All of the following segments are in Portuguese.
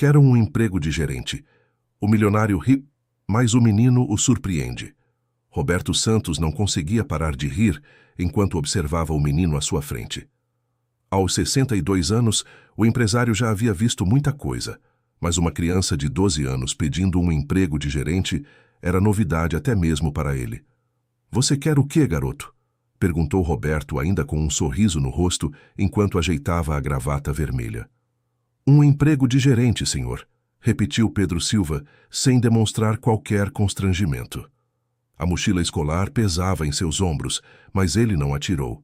Quero um emprego de gerente. O milionário ri, mas o menino o surpreende. Roberto Santos não conseguia parar de rir enquanto observava o menino à sua frente. Aos 62 anos, o empresário já havia visto muita coisa, mas uma criança de 12 anos pedindo um emprego de gerente era novidade até mesmo para ele. "Você quer o quê, garoto?" perguntou Roberto, ainda com um sorriso no rosto, enquanto ajeitava a gravata vermelha. "Um emprego de gerente, senhor", repetiu Pedro Silva, sem demonstrar qualquer constrangimento. A mochila escolar pesava em seus ombros, mas ele não atirou.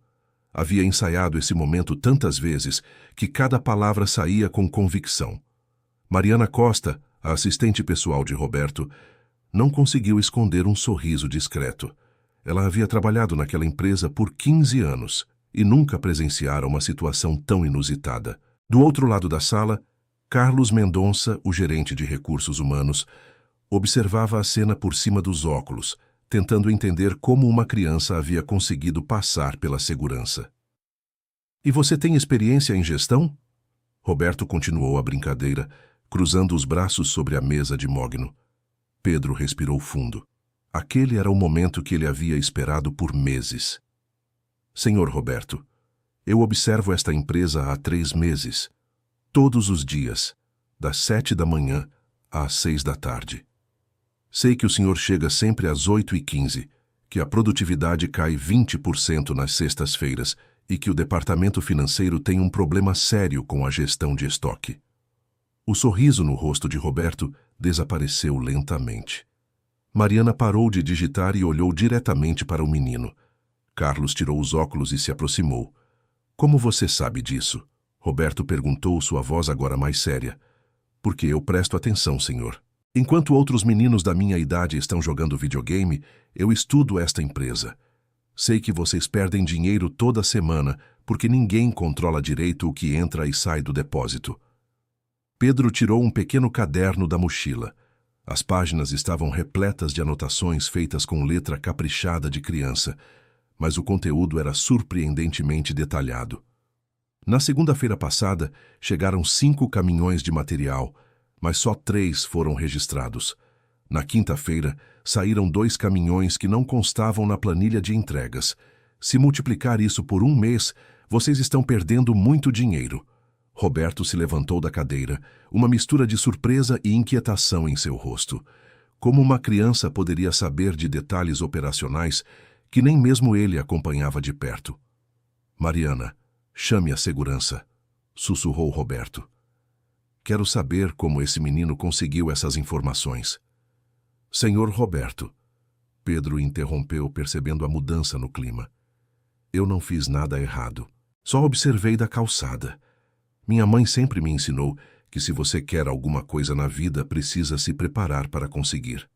Havia ensaiado esse momento tantas vezes que cada palavra saía com convicção. Mariana Costa, a assistente pessoal de Roberto, não conseguiu esconder um sorriso discreto. Ela havia trabalhado naquela empresa por 15 anos e nunca presenciara uma situação tão inusitada. Do outro lado da sala, Carlos Mendonça, o gerente de recursos humanos, observava a cena por cima dos óculos, tentando entender como uma criança havia conseguido passar pela segurança. "E você tem experiência em gestão?" Roberto continuou a brincadeira, cruzando os braços sobre a mesa de mogno. Pedro respirou fundo. Aquele era o momento que ele havia esperado por meses. "Senhor Roberto, eu observo esta empresa há 3 meses. Todos os dias, das 7 da manhã às 6 da tarde. Sei que o senhor chega sempre às 8h15, que a produtividade cai 20% nas sextas-feiras e que o departamento financeiro tem um problema sério com a gestão de estoque." O sorriso no rosto de Roberto desapareceu lentamente. Mariana parou de digitar e olhou diretamente para o menino. Carlos tirou os óculos e se aproximou. "Como você sabe disso?" Roberto perguntou, sua voz agora mais séria. "Porque eu presto atenção, senhor. Enquanto outros meninos da minha idade estão jogando videogame, eu estudo esta empresa. Sei que vocês perdem dinheiro toda semana porque ninguém controla direito o que entra e sai do depósito." Pedro tirou um pequeno caderno da mochila. As páginas estavam repletas de anotações feitas com letra caprichada de criança, mas o conteúdo era surpreendentemente detalhado. Na segunda-feira passada, chegaram 5 caminhões de material, mas só 3 foram registrados. Na quinta-feira, saíram 2 caminhões que não constavam na planilha de entregas. Se multiplicar isso por 1 mês, vocês estão perdendo muito dinheiro. Roberto se levantou da cadeira, uma mistura de surpresa e inquietação em seu rosto. Como uma criança poderia saber de detalhes operacionais que nem mesmo ele acompanhava de perto? "Mariana, chame a segurança", sussurrou Roberto. "Quero saber como esse menino conseguiu essas informações." "Senhor Roberto", Pedro interrompeu, percebendo a mudança no clima. "Eu não fiz nada errado. Só observei da calçada. Minha mãe sempre me ensinou que se você quer alguma coisa na vida, precisa se preparar para conseguir."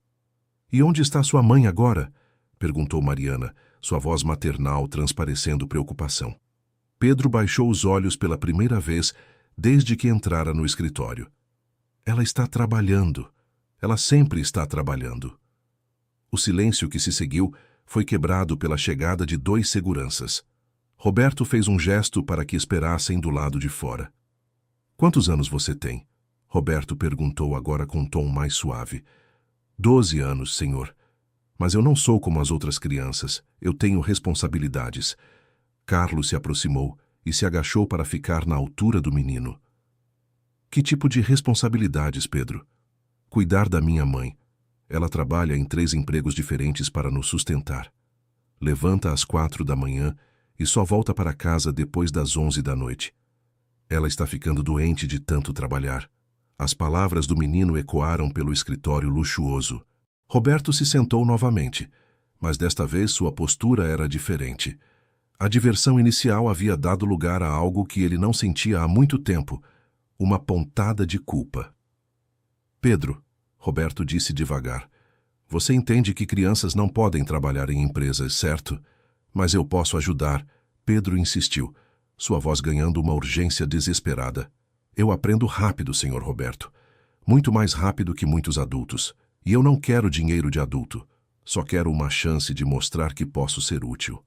"E onde está sua mãe agora?" perguntou Mariana, sua voz maternal transparecendo preocupação. Pedro baixou os olhos pela primeira vez desde que entrara no escritório. "Ela está trabalhando. Ela sempre está trabalhando." O silêncio que se seguiu foi quebrado pela chegada de 2 seguranças. Roberto fez um gesto para que esperassem do lado de fora. "Quantos anos você tem?" Roberto perguntou agora com um tom mais suave. 12 anos, senhor. Mas eu não sou como as outras crianças. Eu tenho responsabilidades." Carlos se aproximou e se agachou para ficar na altura do menino. "Que tipo de responsabilidades, Pedro?" "Cuidar da minha mãe. Ela trabalha em 3 empregos diferentes para nos sustentar. Levanta às 4 da manhã e só volta para casa depois das 11 da noite. Ela está ficando doente de tanto trabalhar." As palavras do menino ecoaram pelo escritório luxuoso. Roberto se sentou novamente, mas desta vez sua postura era diferente. A diversão inicial havia dado lugar a algo que ele não sentia há muito tempo, uma pontada de culpa. "Pedro", Roberto disse devagar, "você entende que crianças não podem trabalhar em empresas, certo? Mas eu posso ajudar." Pedro insistiu, sua voz ganhando uma urgência desesperada. "Eu aprendo rápido, senhor Roberto. Muito mais rápido que muitos adultos. E eu não quero dinheiro de adulto. Só quero uma chance de mostrar que posso ser útil."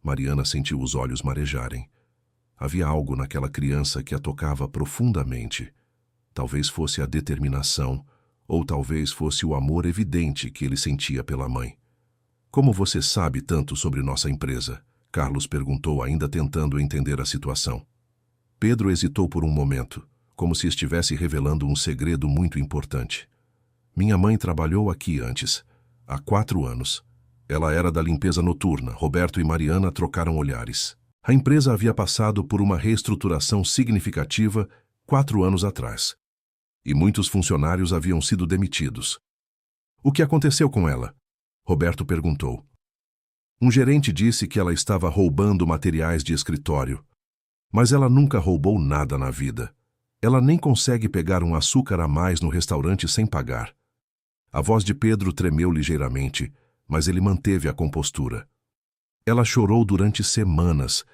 Mariana sentiu os olhos marejarem. Havia algo naquela criança que a tocava profundamente. Talvez fosse a determinação, ou talvez fosse o amor evidente que ele sentia pela mãe. Como você sabe tanto sobre nossa empresa? Carlos perguntou, ainda tentando entender a situação. Pedro hesitou por um momento, como se estivesse revelando um segredo muito importante. Minha mãe trabalhou aqui antes, há 4 anos. Ela era da limpeza noturna. Roberto e Mariana trocaram olhares. A empresa havia passado por uma reestruturação significativa 4 anos atrás. E muitos funcionários haviam sido demitidos. O que aconteceu com ela? Roberto perguntou. Um gerente disse que ela estava roubando materiais de escritório. Mas ela nunca roubou nada na vida. Ela nem consegue pegar um açúcar a mais no restaurante sem pagar. A voz de Pedro tremeu ligeiramente, mas ele manteve a compostura. Ela chorou durante semanas.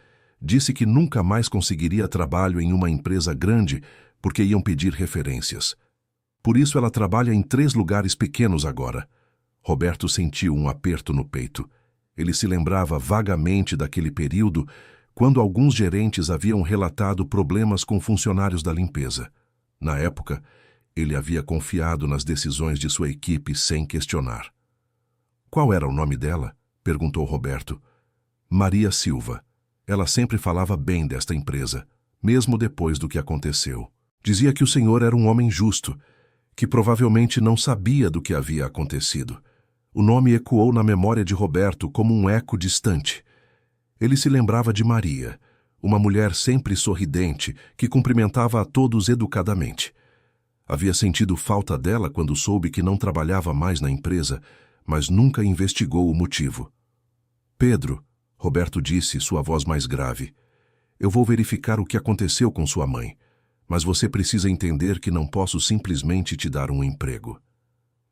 Disse que nunca mais conseguiria trabalho em uma empresa grande porque iam pedir referências. Por isso ela trabalha em 3 lugares pequenos agora. Roberto sentiu um aperto no peito. Ele se lembrava vagamente daquele período quando alguns gerentes haviam relatado problemas com funcionários da limpeza. Na época, ele havia confiado nas decisões de sua equipe sem questionar. Qual era o nome dela? Perguntou Roberto. Maria Silva. Ela sempre falava bem desta empresa, mesmo depois do que aconteceu. Dizia que o senhor era um homem justo, que provavelmente não sabia do que havia acontecido. O nome ecoou na memória de Roberto como um eco distante. Ele se lembrava de Maria, uma mulher sempre sorridente, que cumprimentava a todos educadamente. Havia sentido falta dela quando soube que não trabalhava mais na empresa, mas nunca investigou o motivo. Pedro, Roberto disse, sua voz mais grave, eu vou verificar o que aconteceu com sua mãe, mas você precisa entender que não posso simplesmente te dar um emprego.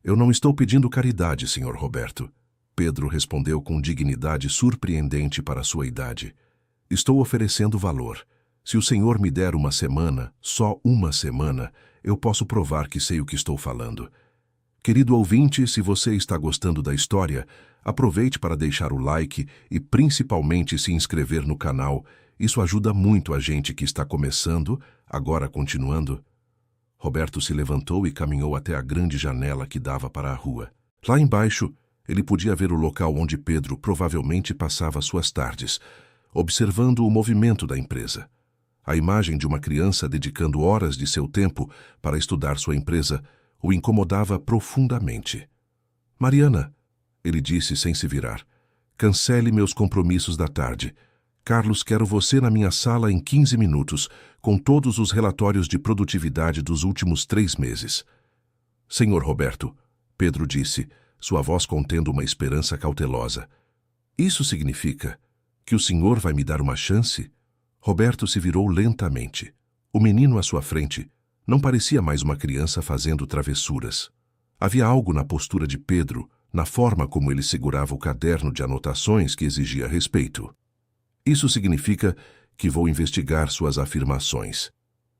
Eu não estou pedindo caridade, Sr. Roberto. Pedro respondeu com dignidade surpreendente para sua idade. Estou oferecendo valor. Se o senhor me der uma semana, só uma semana, eu posso provar que sei o que estou falando. Querido ouvinte, se você está gostando da história, aproveite para deixar o like e principalmente se inscrever no canal. Isso ajuda muito a gente que está começando, agora continuando. Roberto se levantou e caminhou até a grande janela que dava para a rua. Lá embaixo, ele podia ver o local onde Pedro provavelmente passava suas tardes, observando o movimento da empresa. A imagem de uma criança dedicando horas de seu tempo para estudar sua empresa o incomodava profundamente. Mariana, ele disse sem se virar, cancele meus compromissos da tarde. Carlos, quero você na minha sala em 15 minutos, com todos os relatórios de produtividade dos últimos 3 meses. Senhor Roberto, Pedro disse, sua voz contendo uma esperança cautelosa. Isso significa que o senhor vai me dar uma chance? Roberto se virou lentamente. O menino à sua frente não parecia mais uma criança fazendo travessuras. Havia algo na postura de Pedro, na forma como ele segurava o caderno de anotações que exigia respeito. Isso significa que vou investigar suas afirmações.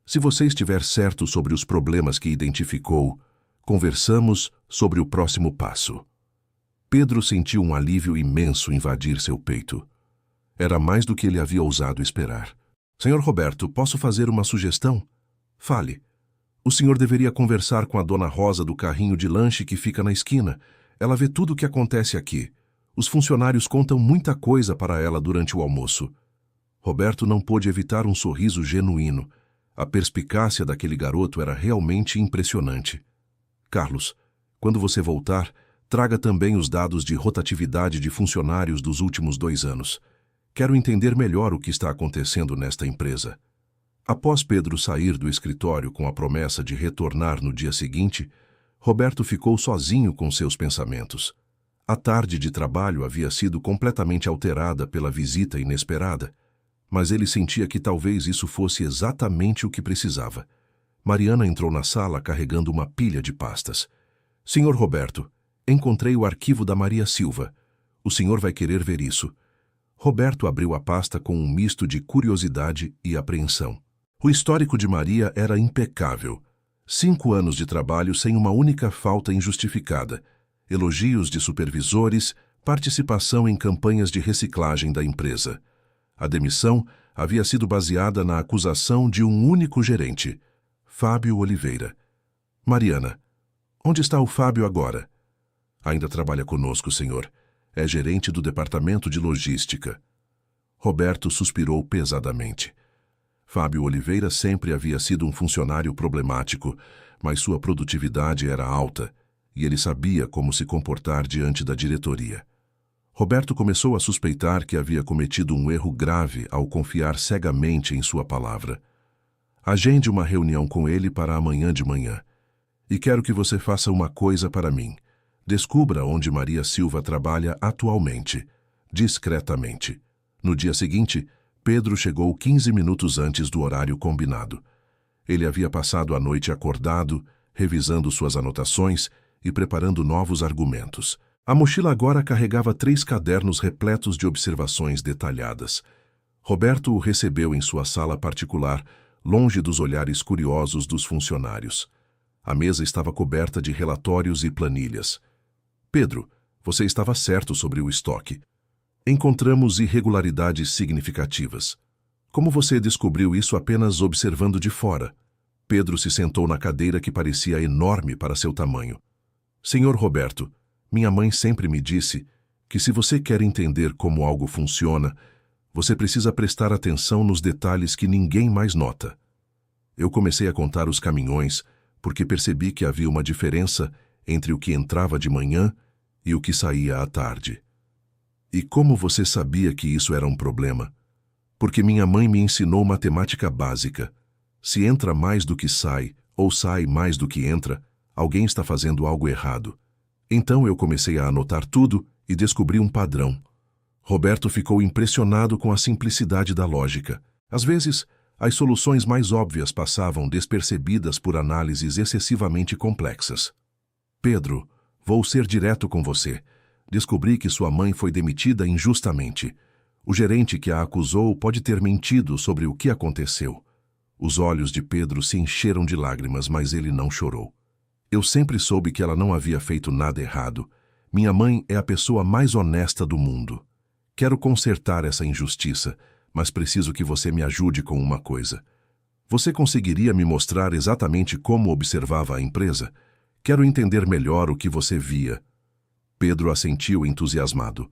Se você estiver certo sobre os problemas que identificou, conversamos sobre o próximo passo. Pedro sentiu um alívio imenso invadir seu peito. Era mais do que ele havia ousado esperar. Senhor Roberto, posso fazer uma sugestão? Fale. O senhor deveria conversar com a dona Rosa do carrinho de lanche que fica na esquina. Ela vê tudo o que acontece aqui. Os funcionários contam muita coisa para ela durante o almoço. Roberto não pôde evitar um sorriso genuíno. A perspicácia daquele garoto era realmente impressionante. Carlos, quando você voltar, traga também os dados de rotatividade de funcionários dos últimos 2 anos. Quero entender melhor o que está acontecendo nesta empresa. Após Pedro sair do escritório com a promessa de retornar no dia seguinte, Roberto ficou sozinho com seus pensamentos. A tarde de trabalho havia sido completamente alterada pela visita inesperada, mas ele sentia que talvez isso fosse exatamente o que precisava. Mariana entrou na sala carregando uma pilha de pastas. Senhor Roberto, encontrei o arquivo da Maria Silva. O senhor vai querer ver isso. Roberto abriu a pasta com um misto de curiosidade e apreensão. O histórico de Maria era impecável. 5 anos de trabalho sem uma única falta injustificada. Elogios de supervisores, participação em campanhas de reciclagem da empresa. A demissão havia sido baseada na acusação de um único gerente. Fábio Oliveira. Mariana. Onde está o Fábio agora? Ainda trabalha conosco, senhor. É gerente do departamento de logística. Roberto suspirou pesadamente. Fábio Oliveira sempre havia sido um funcionário problemático, mas sua produtividade era alta e ele sabia como se comportar diante da diretoria. Roberto começou a suspeitar que havia cometido um erro grave ao confiar cegamente em sua palavra. Agende uma reunião com ele para amanhã de manhã. E quero que você faça uma coisa para mim. Descubra onde Maria Silva trabalha atualmente, discretamente. No dia seguinte, Pedro chegou 15 minutos antes do horário combinado. Ele havia passado a noite acordado, revisando suas anotações e preparando novos argumentos. A mochila agora carregava 3 cadernos repletos de observações detalhadas. Roberto o recebeu em sua sala particular, longe dos olhares curiosos dos funcionários. A mesa estava coberta de relatórios e planilhas. Pedro, você estava certo sobre o estoque. Encontramos irregularidades significativas. Como você descobriu isso apenas observando de fora? Pedro se sentou na cadeira que parecia enorme para seu tamanho. Senhor Roberto, minha mãe sempre me disse que se você quer entender como algo funciona, você precisa prestar atenção nos detalhes que ninguém mais nota. Eu comecei a contar os caminhões porque percebi que havia uma diferença entre o que entrava de manhã e o que saía à tarde. E como você sabia que isso era um problema? Porque minha mãe me ensinou matemática básica. Se entra mais do que sai, ou sai mais do que entra, alguém está fazendo algo errado. Então eu comecei a anotar tudo e descobri um padrão. Roberto ficou impressionado com a simplicidade da lógica. Às vezes, as soluções mais óbvias passavam despercebidas por análises excessivamente complexas. Pedro, vou ser direto com você. Descobri que sua mãe foi demitida injustamente. O gerente que a acusou pode ter mentido sobre o que aconteceu. Os olhos de Pedro se encheram de lágrimas, mas ele não chorou. Eu sempre soube que ela não havia feito nada errado. Minha mãe é a pessoa mais honesta do mundo. Quero consertar essa injustiça, mas preciso que você me ajude com uma coisa. Você conseguiria me mostrar exatamente como observava a empresa? Quero entender melhor o que você via. Pedro assentiu entusiasmado.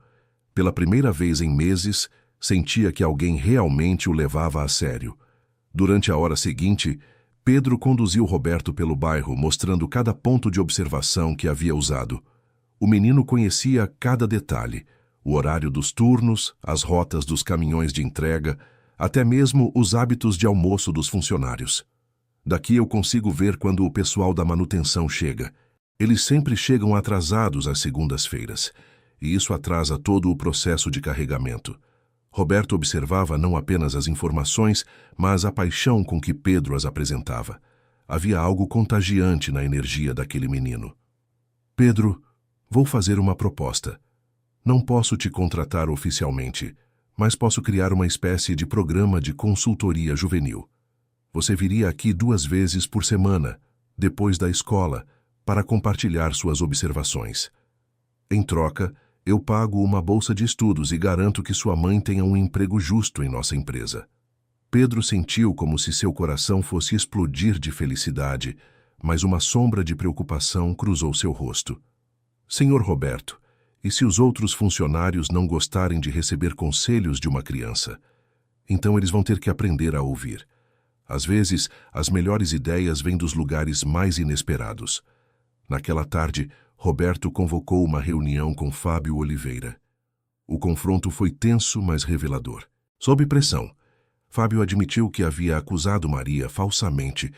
Pela primeira vez em meses, sentia que alguém realmente o levava a sério. Durante a hora seguinte, Pedro conduziu Roberto pelo bairro, mostrando cada ponto de observação que havia usado. O menino conhecia cada detalhe, o horário dos turnos, as rotas dos caminhões de entrega, até mesmo os hábitos de almoço dos funcionários. Daqui eu consigo ver quando o pessoal da manutenção chega. Eles sempre chegam atrasados às segundas-feiras, e isso atrasa todo o processo de carregamento. Roberto observava não apenas as informações, mas a paixão com que Pedro as apresentava. Havia algo contagiante na energia daquele menino. Pedro, vou fazer uma proposta. Não posso te contratar oficialmente, mas posso criar uma espécie de programa de consultoria juvenil. Você viria aqui 2 vezes por semana, depois da escola, para compartilhar suas observações. Em troca, eu pago uma bolsa de estudos e garanto que sua mãe tenha um emprego justo em nossa empresa. Pedro sentiu como se seu coração fosse explodir de felicidade, mas uma sombra de preocupação cruzou seu rosto. Senhor Roberto, e se os outros funcionários não gostarem de receber conselhos de uma criança? Então eles vão ter que aprender a ouvir. Às vezes, as melhores ideias vêm dos lugares mais inesperados. Naquela tarde, Roberto convocou uma reunião com Fábio Oliveira. O confronto foi tenso, mas revelador. Sob pressão, Fábio admitiu que havia acusado Maria falsamente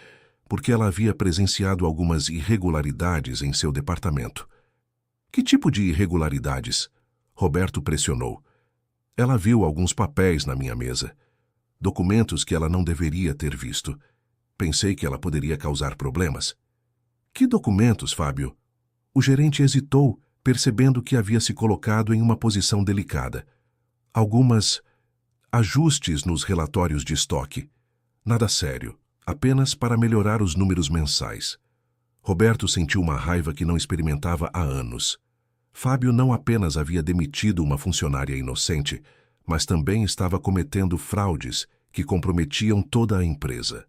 porque ela havia presenciado algumas irregularidades em seu departamento. Que tipo de irregularidades? Roberto pressionou. Ela viu alguns papéis na minha mesa. Documentos que ela não deveria ter visto. Pensei que ela poderia causar problemas. Que documentos, Fábio? O gerente hesitou, percebendo que havia se colocado em uma posição delicada. Algumas ajustes nos relatórios de estoque. Nada sério, apenas para melhorar os números mensais. Roberto sentiu uma raiva que não experimentava há anos. Fábio não apenas havia demitido uma funcionária inocente, mas também estava cometendo fraudes que comprometiam toda a empresa.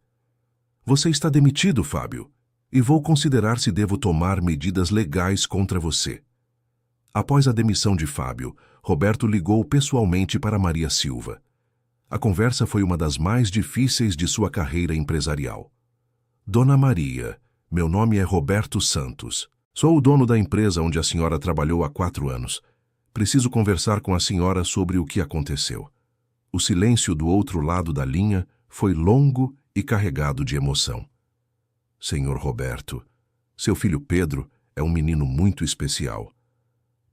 Você está demitido, Fábio, e vou considerar se devo tomar medidas legais contra você. Após a demissão de Fábio, Roberto ligou pessoalmente para Maria Silva. A conversa foi uma das mais difíceis de sua carreira empresarial. Dona Maria, meu nome é Roberto Santos. Sou o dono da empresa onde a senhora trabalhou há 4 anos. Preciso conversar com a senhora sobre o que aconteceu. O silêncio do outro lado da linha foi longo e carregado de emoção. Senhor Roberto, seu filho Pedro é um menino muito especial.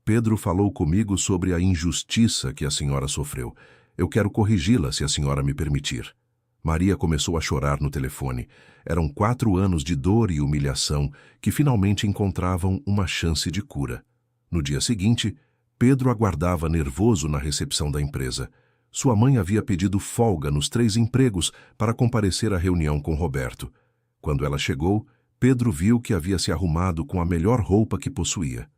Pedro falou comigo sobre a injustiça que a senhora sofreu. Eu quero corrigi-la, se a senhora me permitir. Maria começou a chorar no telefone. Eram 4 anos de dor e humilhação que finalmente encontravam uma chance de cura. No dia seguinte, Pedro aguardava nervoso na recepção da empresa. Sua mãe havia pedido folga nos 3 empregos para comparecer à reunião com Roberto. Quando ela chegou, Pedro viu que havia se arrumado com a melhor roupa que possuía.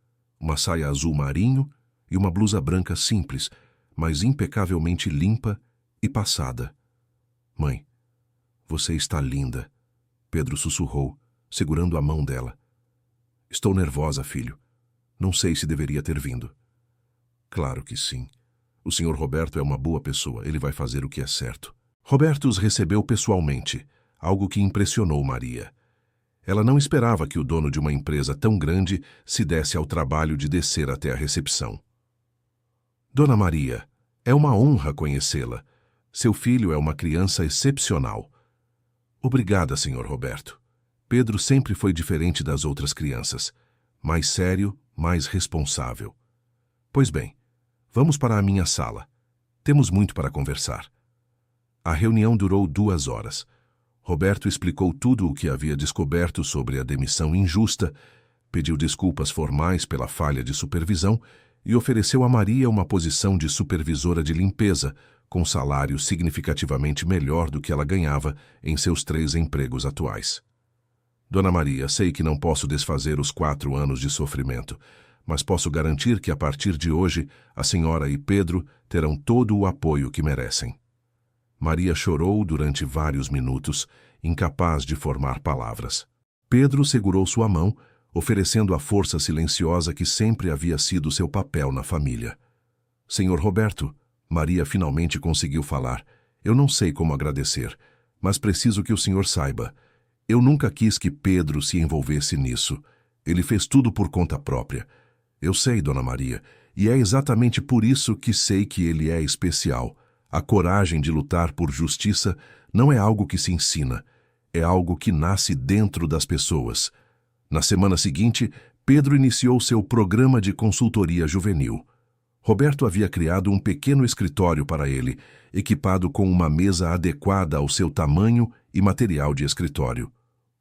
Uma saia azul marinho e uma blusa branca simples, mas impecavelmente limpa e passada. Mãe, você está linda, Pedro sussurrou, segurando a mão dela. Estou nervosa, filho. Não sei se deveria ter vindo. Claro que sim. O senhor Roberto é uma boa pessoa, ele vai fazer o que é certo. Roberto os recebeu pessoalmente, algo que impressionou Maria. Ela não esperava que o dono de uma empresa tão grande se desse ao trabalho de descer até a recepção. Dona Maria, é uma honra conhecê-la. Seu filho é uma criança excepcional. Obrigada, senhor Roberto. Pedro sempre foi diferente das outras crianças. Mais sério, mais responsável. Pois bem, vamos para a minha sala. Temos muito para conversar. A reunião durou 2 horas. Roberto explicou tudo o que havia descoberto sobre a demissão injusta, pediu desculpas formais pela falha de supervisão e ofereceu a Maria uma posição de supervisora de limpeza, com salário significativamente melhor do que ela ganhava em seus 3 empregos atuais. Dona Maria, sei que não posso desfazer os 4 anos de sofrimento, mas posso garantir que a partir de hoje a senhora e Pedro terão todo o apoio que merecem. Maria chorou durante vários minutos, incapaz de formar palavras. Pedro segurou sua mão, oferecendo a força silenciosa que sempre havia sido seu papel na família. Senhor Roberto, Maria finalmente conseguiu falar. Eu não sei como agradecer, mas preciso que o senhor saiba. Eu nunca quis que Pedro se envolvesse nisso. Ele fez tudo por conta própria. Eu sei, Dona Maria, e é exatamente por isso que sei que ele é especial. A coragem de lutar por justiça não é algo que se ensina, é algo que nasce dentro das pessoas. Na semana seguinte, Pedro iniciou seu programa de consultoria juvenil. Roberto havia criado um pequeno escritório para ele, equipado com uma mesa adequada ao seu tamanho e material de escritório.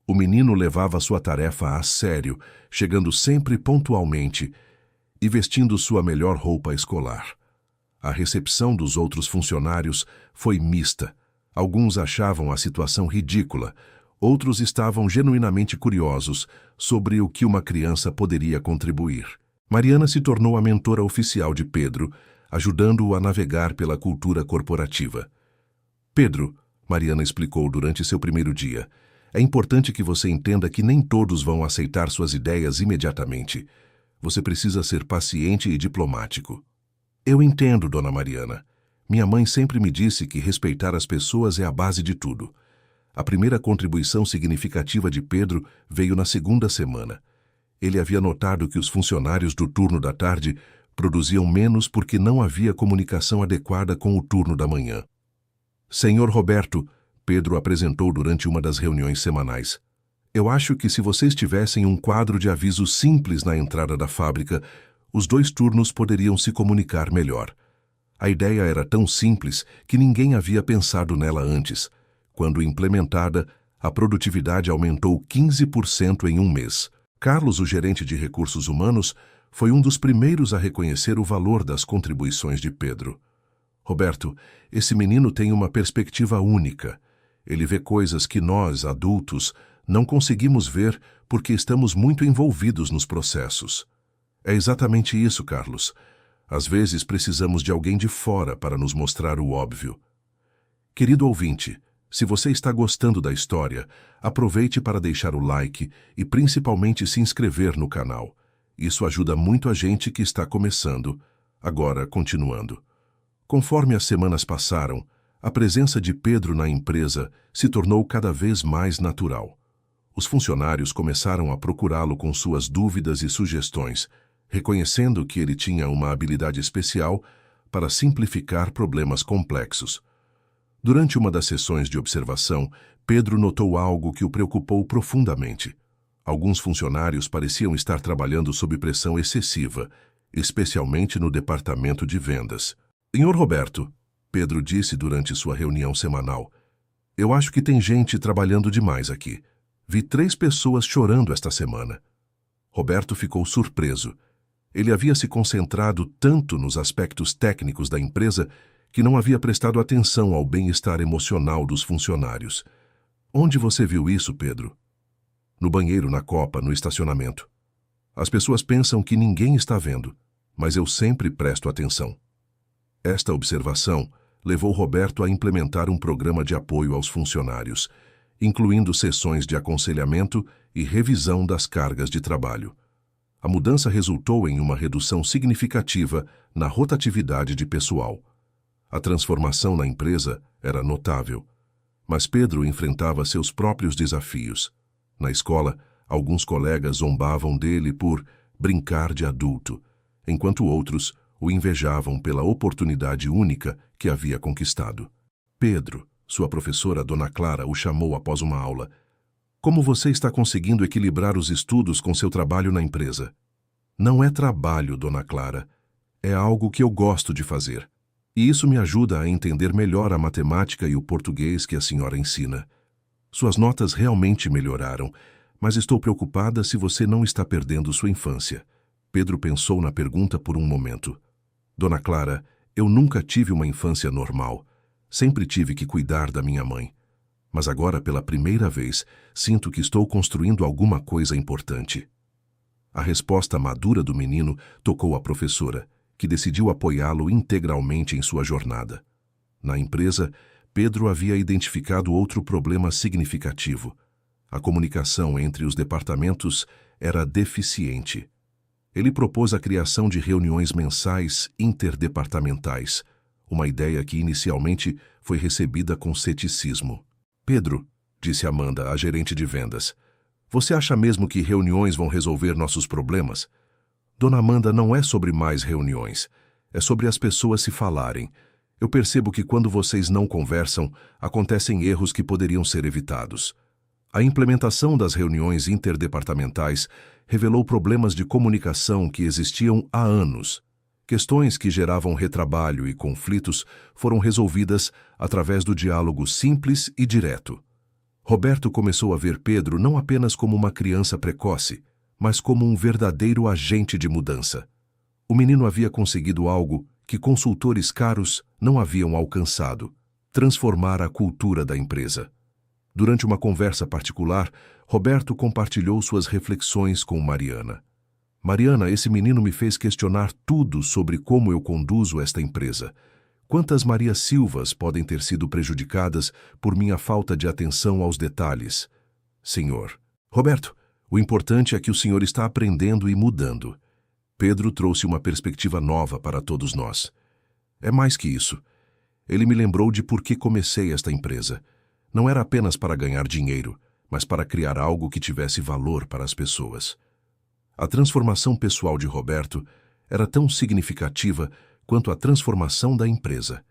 O menino levava sua tarefa a sério, chegando sempre pontualmente e vestindo sua melhor roupa escolar. A recepção dos outros funcionários foi mista. Alguns achavam a situação ridícula, outros estavam genuinamente curiosos sobre o que uma criança poderia contribuir. Mariana se tornou a mentora oficial de Pedro, ajudando-o a navegar pela cultura corporativa. Pedro, Mariana explicou durante seu primeiro dia, é importante que você entenda que nem todos vão aceitar suas ideias imediatamente. Você precisa ser paciente e diplomático. Eu entendo, Dona Mariana. Minha mãe sempre me disse que respeitar as pessoas é a base de tudo. A primeira contribuição significativa de Pedro veio na 2ª semana. Ele havia notado que os funcionários do turno da tarde produziam menos porque não havia comunicação adequada com o turno da manhã. Senhor Roberto, Pedro apresentou durante uma das reuniões semanais. Eu acho que se vocês tivessem um quadro de avisos simples na entrada da fábrica, os 2 turnos poderiam se comunicar melhor. A ideia era tão simples que ninguém havia pensado nela antes. Quando implementada, a produtividade aumentou 15% em um mês. Carlos, o gerente de recursos humanos, foi um dos primeiros a reconhecer o valor das contribuições de Pedro. Roberto, esse menino tem uma perspectiva única. Ele vê coisas que nós, adultos, não conseguimos ver porque estamos muito envolvidos nos processos. É exatamente isso, Carlos. Às vezes precisamos de alguém de fora para nos mostrar o óbvio. Querido ouvinte, Se você está gostando da história, aproveite para deixar o like e principalmente se inscrever no canal. Isso ajuda muito a gente que está começando. Agora, continuando. Conforme as semanas passaram, a presença de Pedro na empresa se tornou cada vez mais natural. Os funcionários começaram a procurá-lo com suas dúvidas e sugestões, reconhecendo que ele tinha uma habilidade especial para simplificar problemas complexos. Durante uma das sessões de observação, Pedro notou algo que o preocupou profundamente. Alguns funcionários pareciam estar trabalhando sob pressão excessiva, especialmente no departamento de vendas. Senhor Roberto, Pedro disse durante sua reunião semanal, eu acho que tem gente trabalhando demais aqui. Vi 3 pessoas chorando esta semana. Roberto ficou surpreso. Ele havia se concentrado tanto nos aspectos técnicos da empresa que não havia prestado atenção ao bem-estar emocional dos funcionários. Onde você viu isso, Pedro? No banheiro, na copa, no estacionamento. As pessoas pensam que ninguém está vendo, mas eu sempre presto atenção. Esta observação levou Roberto a implementar um programa de apoio aos funcionários, incluindo sessões de aconselhamento e revisão das cargas de trabalho. A mudança resultou em uma redução significativa na rotatividade de pessoal. A transformação na empresa era notável, mas Pedro enfrentava seus próprios desafios. Na escola, alguns colegas zombavam dele por brincar de adulto, enquanto outros o invejavam pela oportunidade única que havia conquistado. Pedro, sua professora Dona Clara, o chamou após uma aula. Como você está conseguindo equilibrar os estudos com seu trabalho na empresa? Não é trabalho, Dona Clara. É algo que eu gosto de fazer. E isso me ajuda a entender melhor a matemática e o português que a senhora ensina. Suas notas realmente melhoraram, mas estou preocupada se você não está perdendo sua infância. Pedro pensou na pergunta por um momento. Dona Clara, eu nunca tive uma infância normal. Sempre tive que cuidar da minha mãe. Mas agora, pela primeira vez, sinto que estou construindo alguma coisa importante. A resposta madura do menino tocou a professora, que decidiu apoiá-lo integralmente em sua jornada. Na empresa, Pedro havia identificado outro problema significativo. A comunicação entre os departamentos era deficiente. Ele propôs a criação de reuniões mensais interdepartamentais, uma ideia que inicialmente foi recebida com ceticismo. Pedro, disse Amanda, a gerente de vendas, você acha mesmo que reuniões vão resolver nossos problemas? Dona Amanda, não é sobre mais reuniões. É sobre as pessoas se falarem. Eu percebo que quando vocês não conversam, acontecem erros que poderiam ser evitados. A implementação das reuniões interdepartamentais revelou problemas de comunicação que existiam há anos. Questões que geravam retrabalho e conflitos foram resolvidas através do diálogo simples e direto. Roberto começou a ver Pedro não apenas como uma criança precoce, mas como um verdadeiro agente de mudança. O menino havia conseguido algo que consultores caros não haviam alcançado: transformar a cultura da empresa. Durante uma conversa particular, Roberto compartilhou suas reflexões com Mariana. Mariana, esse menino me fez questionar tudo sobre como eu conduzo esta empresa. Quantas Maria Silvas podem ter sido prejudicadas por minha falta de atenção aos detalhes? Senhor. Roberto, o importante é que o senhor está aprendendo e mudando. Pedro trouxe uma perspectiva nova para todos nós. É mais que isso. Ele me lembrou de por que comecei esta empresa. Não era apenas para ganhar dinheiro, mas para criar algo que tivesse valor para as pessoas. A transformação pessoal de Roberto era tão significativa quanto a transformação da empresa.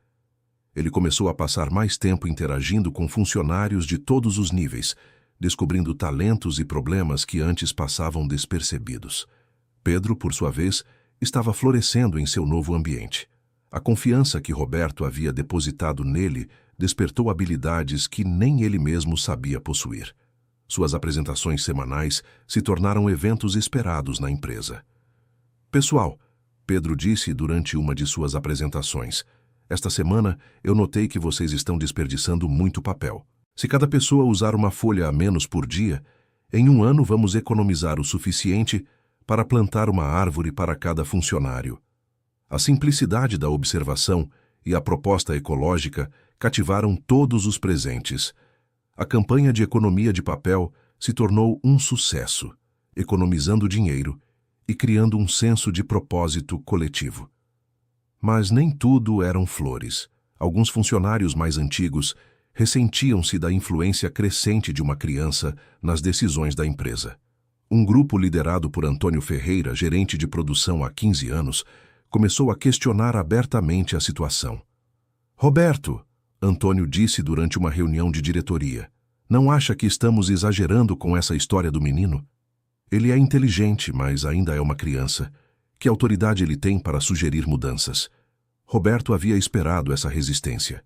Ele começou a passar mais tempo interagindo com funcionários de todos os níveis, descobrindo talentos e problemas que antes passavam despercebidos. Pedro, por sua vez, estava florescendo em seu novo ambiente. A confiança que Roberto havia depositado nele despertou habilidades que nem ele mesmo sabia possuir. Suas apresentações semanais se tornaram eventos esperados na empresa. Pessoal, Pedro disse durante uma de suas apresentações, esta semana eu notei que vocês estão desperdiçando muito papel. Se cada pessoa usar uma folha a menos por dia, em um ano vamos economizar o suficiente para plantar uma árvore para cada funcionário. A simplicidade da observação e a proposta ecológica cativaram todos os presentes. A campanha de economia de papel se tornou um sucesso, economizando dinheiro e criando um senso de propósito coletivo. Mas nem tudo eram flores. Alguns funcionários mais antigos ressentiam-se da influência crescente de uma criança nas decisões da empresa. Um grupo liderado por Antônio Ferreira, gerente de produção há 15 anos, começou a questionar abertamente a situação. "Roberto", Antônio disse durante uma reunião de diretoria, "não acha que estamos exagerando com essa história do menino? Ele é inteligente, mas ainda é uma criança. Que autoridade ele tem para sugerir mudanças?" Roberto havia esperado essa resistência.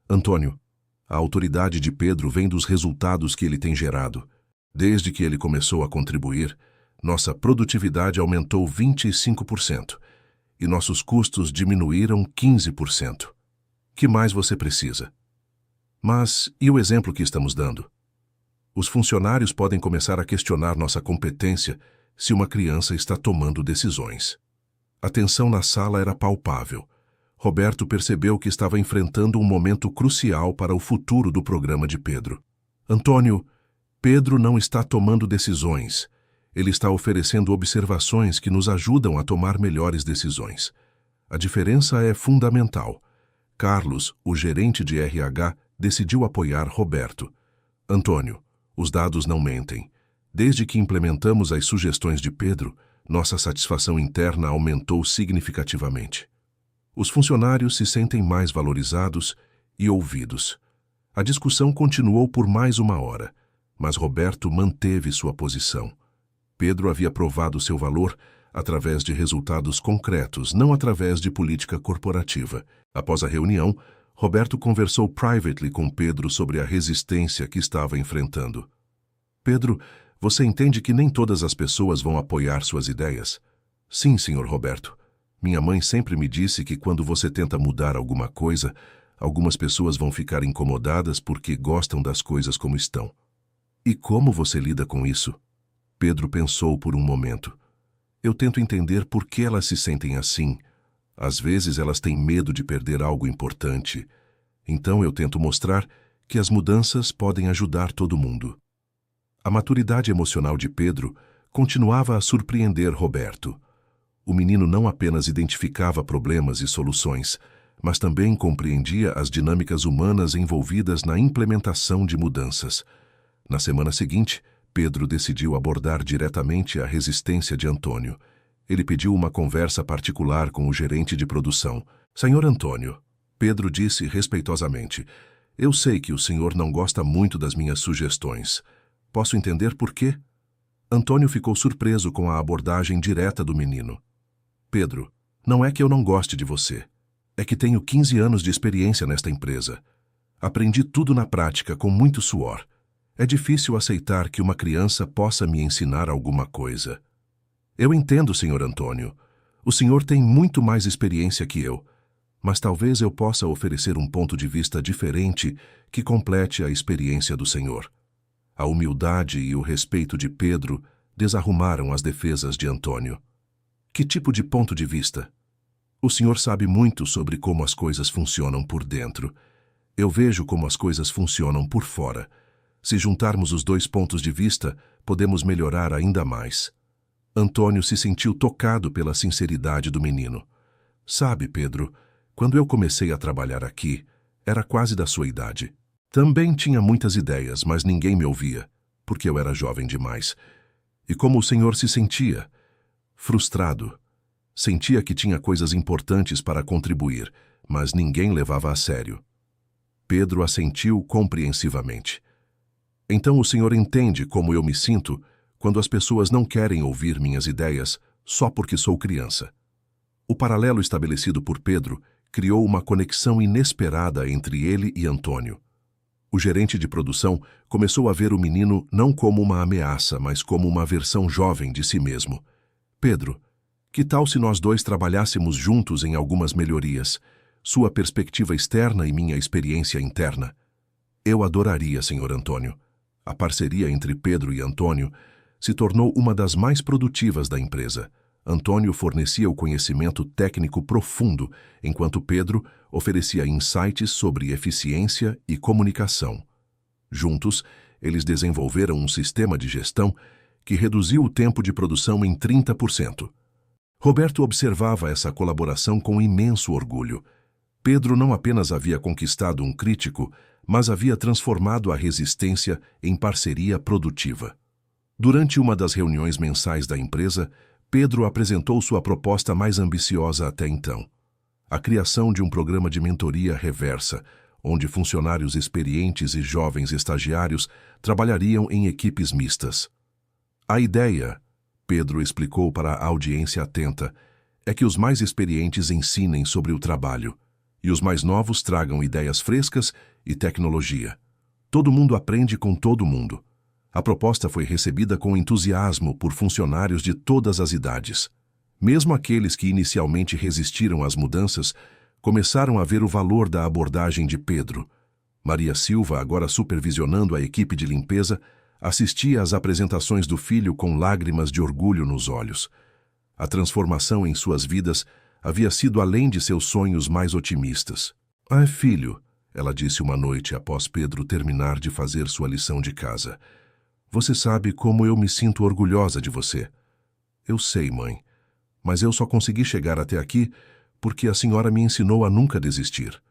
"Antônio, a autoridade de Pedro vem dos resultados que ele tem gerado. Desde que ele começou a contribuir, nossa produtividade aumentou 25% e nossos custos diminuíram 15%. Que mais você precisa?" "Mas e o exemplo que estamos dando? Os funcionários podem começar a questionar nossa competência se uma criança está tomando decisões." A tensão na sala era palpável. Roberto percebeu que estava enfrentando um momento crucial para o futuro do programa de Pedro. "Antônio, Pedro não está tomando decisões. Ele está oferecendo observações que nos ajudam a tomar melhores decisões. A diferença é fundamental." Carlos, o gerente de RH, decidiu apoiar Roberto. "Antônio, os dados não mentem. Desde que implementamos as sugestões de Pedro, nossa satisfação interna aumentou significativamente. Os funcionários se sentem mais valorizados e ouvidos." A discussão continuou por mais uma hora, mas Roberto manteve sua posição. Pedro havia provado seu valor através de resultados concretos, não através de política corporativa. Após a reunião, Roberto conversou privately com Pedro sobre a resistência que estava enfrentando. "Pedro, você entende que nem todas as pessoas vão apoiar suas ideias?" "Sim, senhor Roberto. Minha mãe sempre me disse que quando você tenta mudar alguma coisa, algumas pessoas vão ficar incomodadas porque gostam das coisas como estão." "E como você lida com isso?" Pedro pensou por um momento. "Eu tento entender por que elas se sentem assim. Às vezes elas têm medo de perder algo importante. Então eu tento mostrar que as mudanças podem ajudar todo mundo." A maturidade emocional de Pedro continuava a surpreender Roberto. O menino não apenas identificava problemas e soluções, mas também compreendia as dinâmicas humanas envolvidas na implementação de mudanças. Na semana seguinte, Pedro decidiu abordar diretamente a resistência de Antônio. Ele pediu uma conversa particular com o gerente de produção. "Senhor Antônio", Pedro disse respeitosamente, "eu sei que o senhor não gosta muito das minhas sugestões. Posso entender por quê?" Antônio ficou surpreso com a abordagem direta do menino. "Pedro, não é que eu não goste de você. É que tenho 15 anos de experiência nesta empresa. Aprendi tudo na prática com muito suor. É difícil aceitar que uma criança possa me ensinar alguma coisa." "Eu entendo, senhor Antônio. O senhor tem muito mais experiência que eu, mas talvez eu possa oferecer um ponto de vista diferente que complete a experiência do senhor." A humildade e o respeito de Pedro desarrumaram as defesas de Antônio. "Que tipo de ponto de vista?" "O senhor sabe muito sobre como as coisas funcionam por dentro. Eu vejo como as coisas funcionam por fora. Se juntarmos os dois pontos de vista, podemos melhorar ainda mais." Antônio se sentiu tocado pela sinceridade do menino. "Sabe, Pedro, quando eu comecei a trabalhar aqui, era quase da sua idade. Também tinha muitas ideias, mas ninguém me ouvia, porque eu era jovem demais. E como o senhor se sentia? Frustrado. Sentia que tinha coisas importantes para contribuir, mas ninguém levava a sério." Pedro assentiu compreensivamente. "Então o senhor entende como eu me sinto quando as pessoas não querem ouvir minhas ideias só porque sou criança." O paralelo estabelecido por Pedro criou uma conexão inesperada entre ele e Antônio. O gerente de produção começou a ver o menino não como uma ameaça, mas como uma versão jovem de si mesmo. "Pedro, que tal se nós dois trabalhássemos juntos em algumas melhorias? Sua perspectiva externa e minha experiência interna." "Eu adoraria, senhor Antônio." A parceria entre Pedro e Antônio se tornou uma das mais produtivas da empresa. Antônio fornecia o conhecimento técnico profundo, enquanto Pedro oferecia insights sobre eficiência e comunicação. Juntos, eles desenvolveram um sistema de gestão que reduziu o tempo de produção em 30%. Roberto observava essa colaboração com imenso orgulho. Pedro não apenas havia conquistado um crítico, mas havia transformado a resistência em parceria produtiva. Durante uma das reuniões mensais da empresa, Pedro apresentou sua proposta mais ambiciosa até então: a criação de um programa de mentoria reversa, onde funcionários experientes e jovens estagiários trabalhariam em equipes mistas. A ideia, Pedro explicou para a audiência atenta, é que os mais experientes ensinem sobre o trabalho e os mais novos tragam ideias frescas e tecnologia. Todo mundo aprende com todo mundo. A proposta foi recebida com entusiasmo por funcionários de todas as idades. Mesmo aqueles que inicialmente resistiram às mudanças começaram a ver o valor da abordagem de Pedro. Maria Silva, agora supervisionando a equipe de limpeza, assistia às apresentações do filho com lágrimas de orgulho nos olhos. A transformação em suas vidas havia sido além de seus sonhos mais otimistas. "Ah, filho", ela disse uma noite após Pedro terminar de fazer sua lição de casa, "você sabe como eu me sinto orgulhosa de você." "Eu sei, mãe, mas eu só consegui chegar até aqui porque a senhora me ensinou a nunca desistir."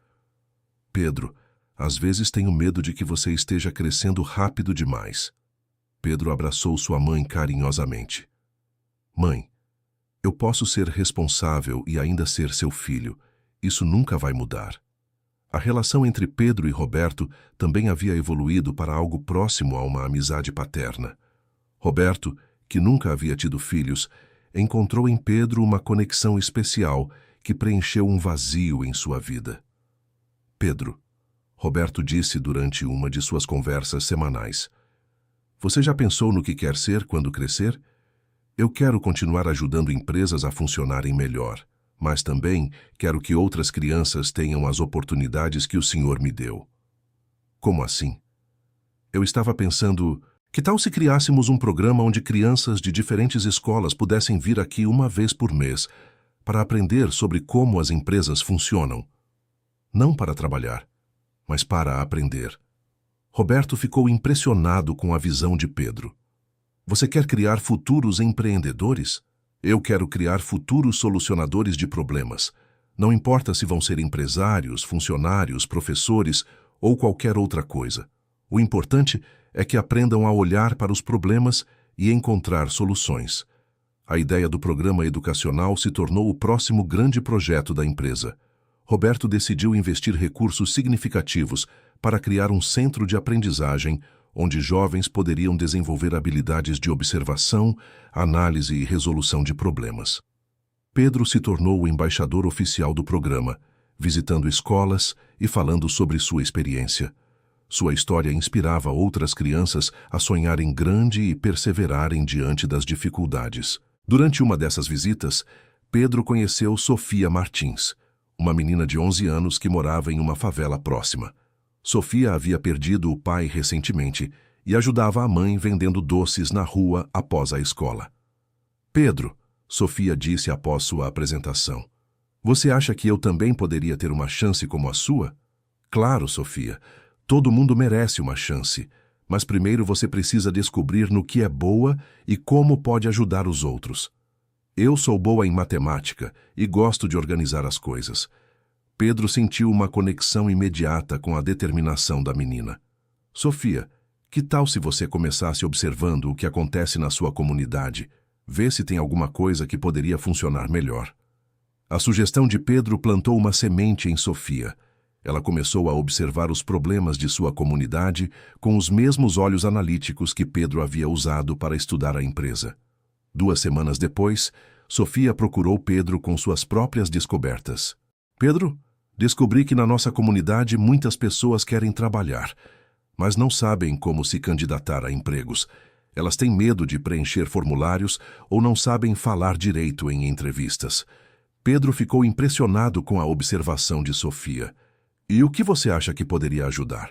"Pedro, às vezes tenho medo de que você esteja crescendo rápido demais." Pedro abraçou sua mãe carinhosamente. "Mãe, eu posso ser responsável e ainda ser seu filho. Isso nunca vai mudar." A relação entre Pedro e Roberto também havia evoluído para algo próximo a uma amizade paterna. Roberto, que nunca havia tido filhos, encontrou em Pedro uma conexão especial que preencheu um vazio em sua vida. "Pedro", Roberto disse durante uma de suas conversas semanais, "você já pensou no que quer ser quando crescer? Eu quero continuar ajudando empresas a funcionarem melhor, mas também quero que outras crianças tenham as oportunidades que o Senhor me deu." "Como assim?" "Eu estava pensando, que tal se criássemos um programa onde crianças de diferentes escolas pudessem vir aqui uma vez por mês para aprender sobre como as empresas funcionam? Não para trabalhar, mas para aprender." Roberto ficou impressionado com a visão de Pedro. "Você quer criar futuros empreendedores? Eu quero criar futuros solucionadores de problemas. Não importa se vão ser empresários, funcionários, professores ou qualquer outra coisa. O importante é que aprendam a olhar para os problemas e encontrar soluções." A ideia do programa educacional se tornou o próximo grande projeto da empresa. Roberto decidiu investir recursos significativos para criar um centro de aprendizagem onde jovens poderiam desenvolver habilidades de observação, análise e resolução de problemas. Pedro se tornou o embaixador oficial do programa, visitando escolas e falando sobre sua experiência. Sua história inspirava outras crianças a sonharem grande e perseverarem diante das dificuldades. Durante uma dessas visitas, Pedro conheceu Sofia Martins, uma menina de 11 anos que morava em uma favela próxima. Sofia havia perdido o pai recentemente e ajudava a mãe vendendo doces na rua após a escola. "Pedro", Sofia disse após sua apresentação, "você acha que eu também poderia ter uma chance como a sua?" "Claro, Sofia. Todo mundo merece uma chance, mas primeiro você precisa descobrir no que é boa e como pode ajudar os outros. Eu sou boa em matemática e gosto de organizar as coisas." Pedro sentiu uma conexão imediata com a determinação da menina. "Sofia, que tal se você começasse observando o que acontece na sua comunidade? Vê se tem alguma coisa que poderia funcionar melhor." A sugestão de Pedro plantou uma semente em Sofia. Ela começou a observar os problemas de sua comunidade com os mesmos olhos analíticos que Pedro havia usado para estudar a empresa. 2 semanas depois, Sofia procurou Pedro com suas próprias descobertas. "Pedro, descobri que na nossa comunidade muitas pessoas querem trabalhar, mas não sabem como se candidatar a empregos. Elas têm medo de preencher formulários ou não sabem falar direito em entrevistas." Pedro ficou impressionado com a observação de Sofia. "E o que você acha que poderia ajudar?"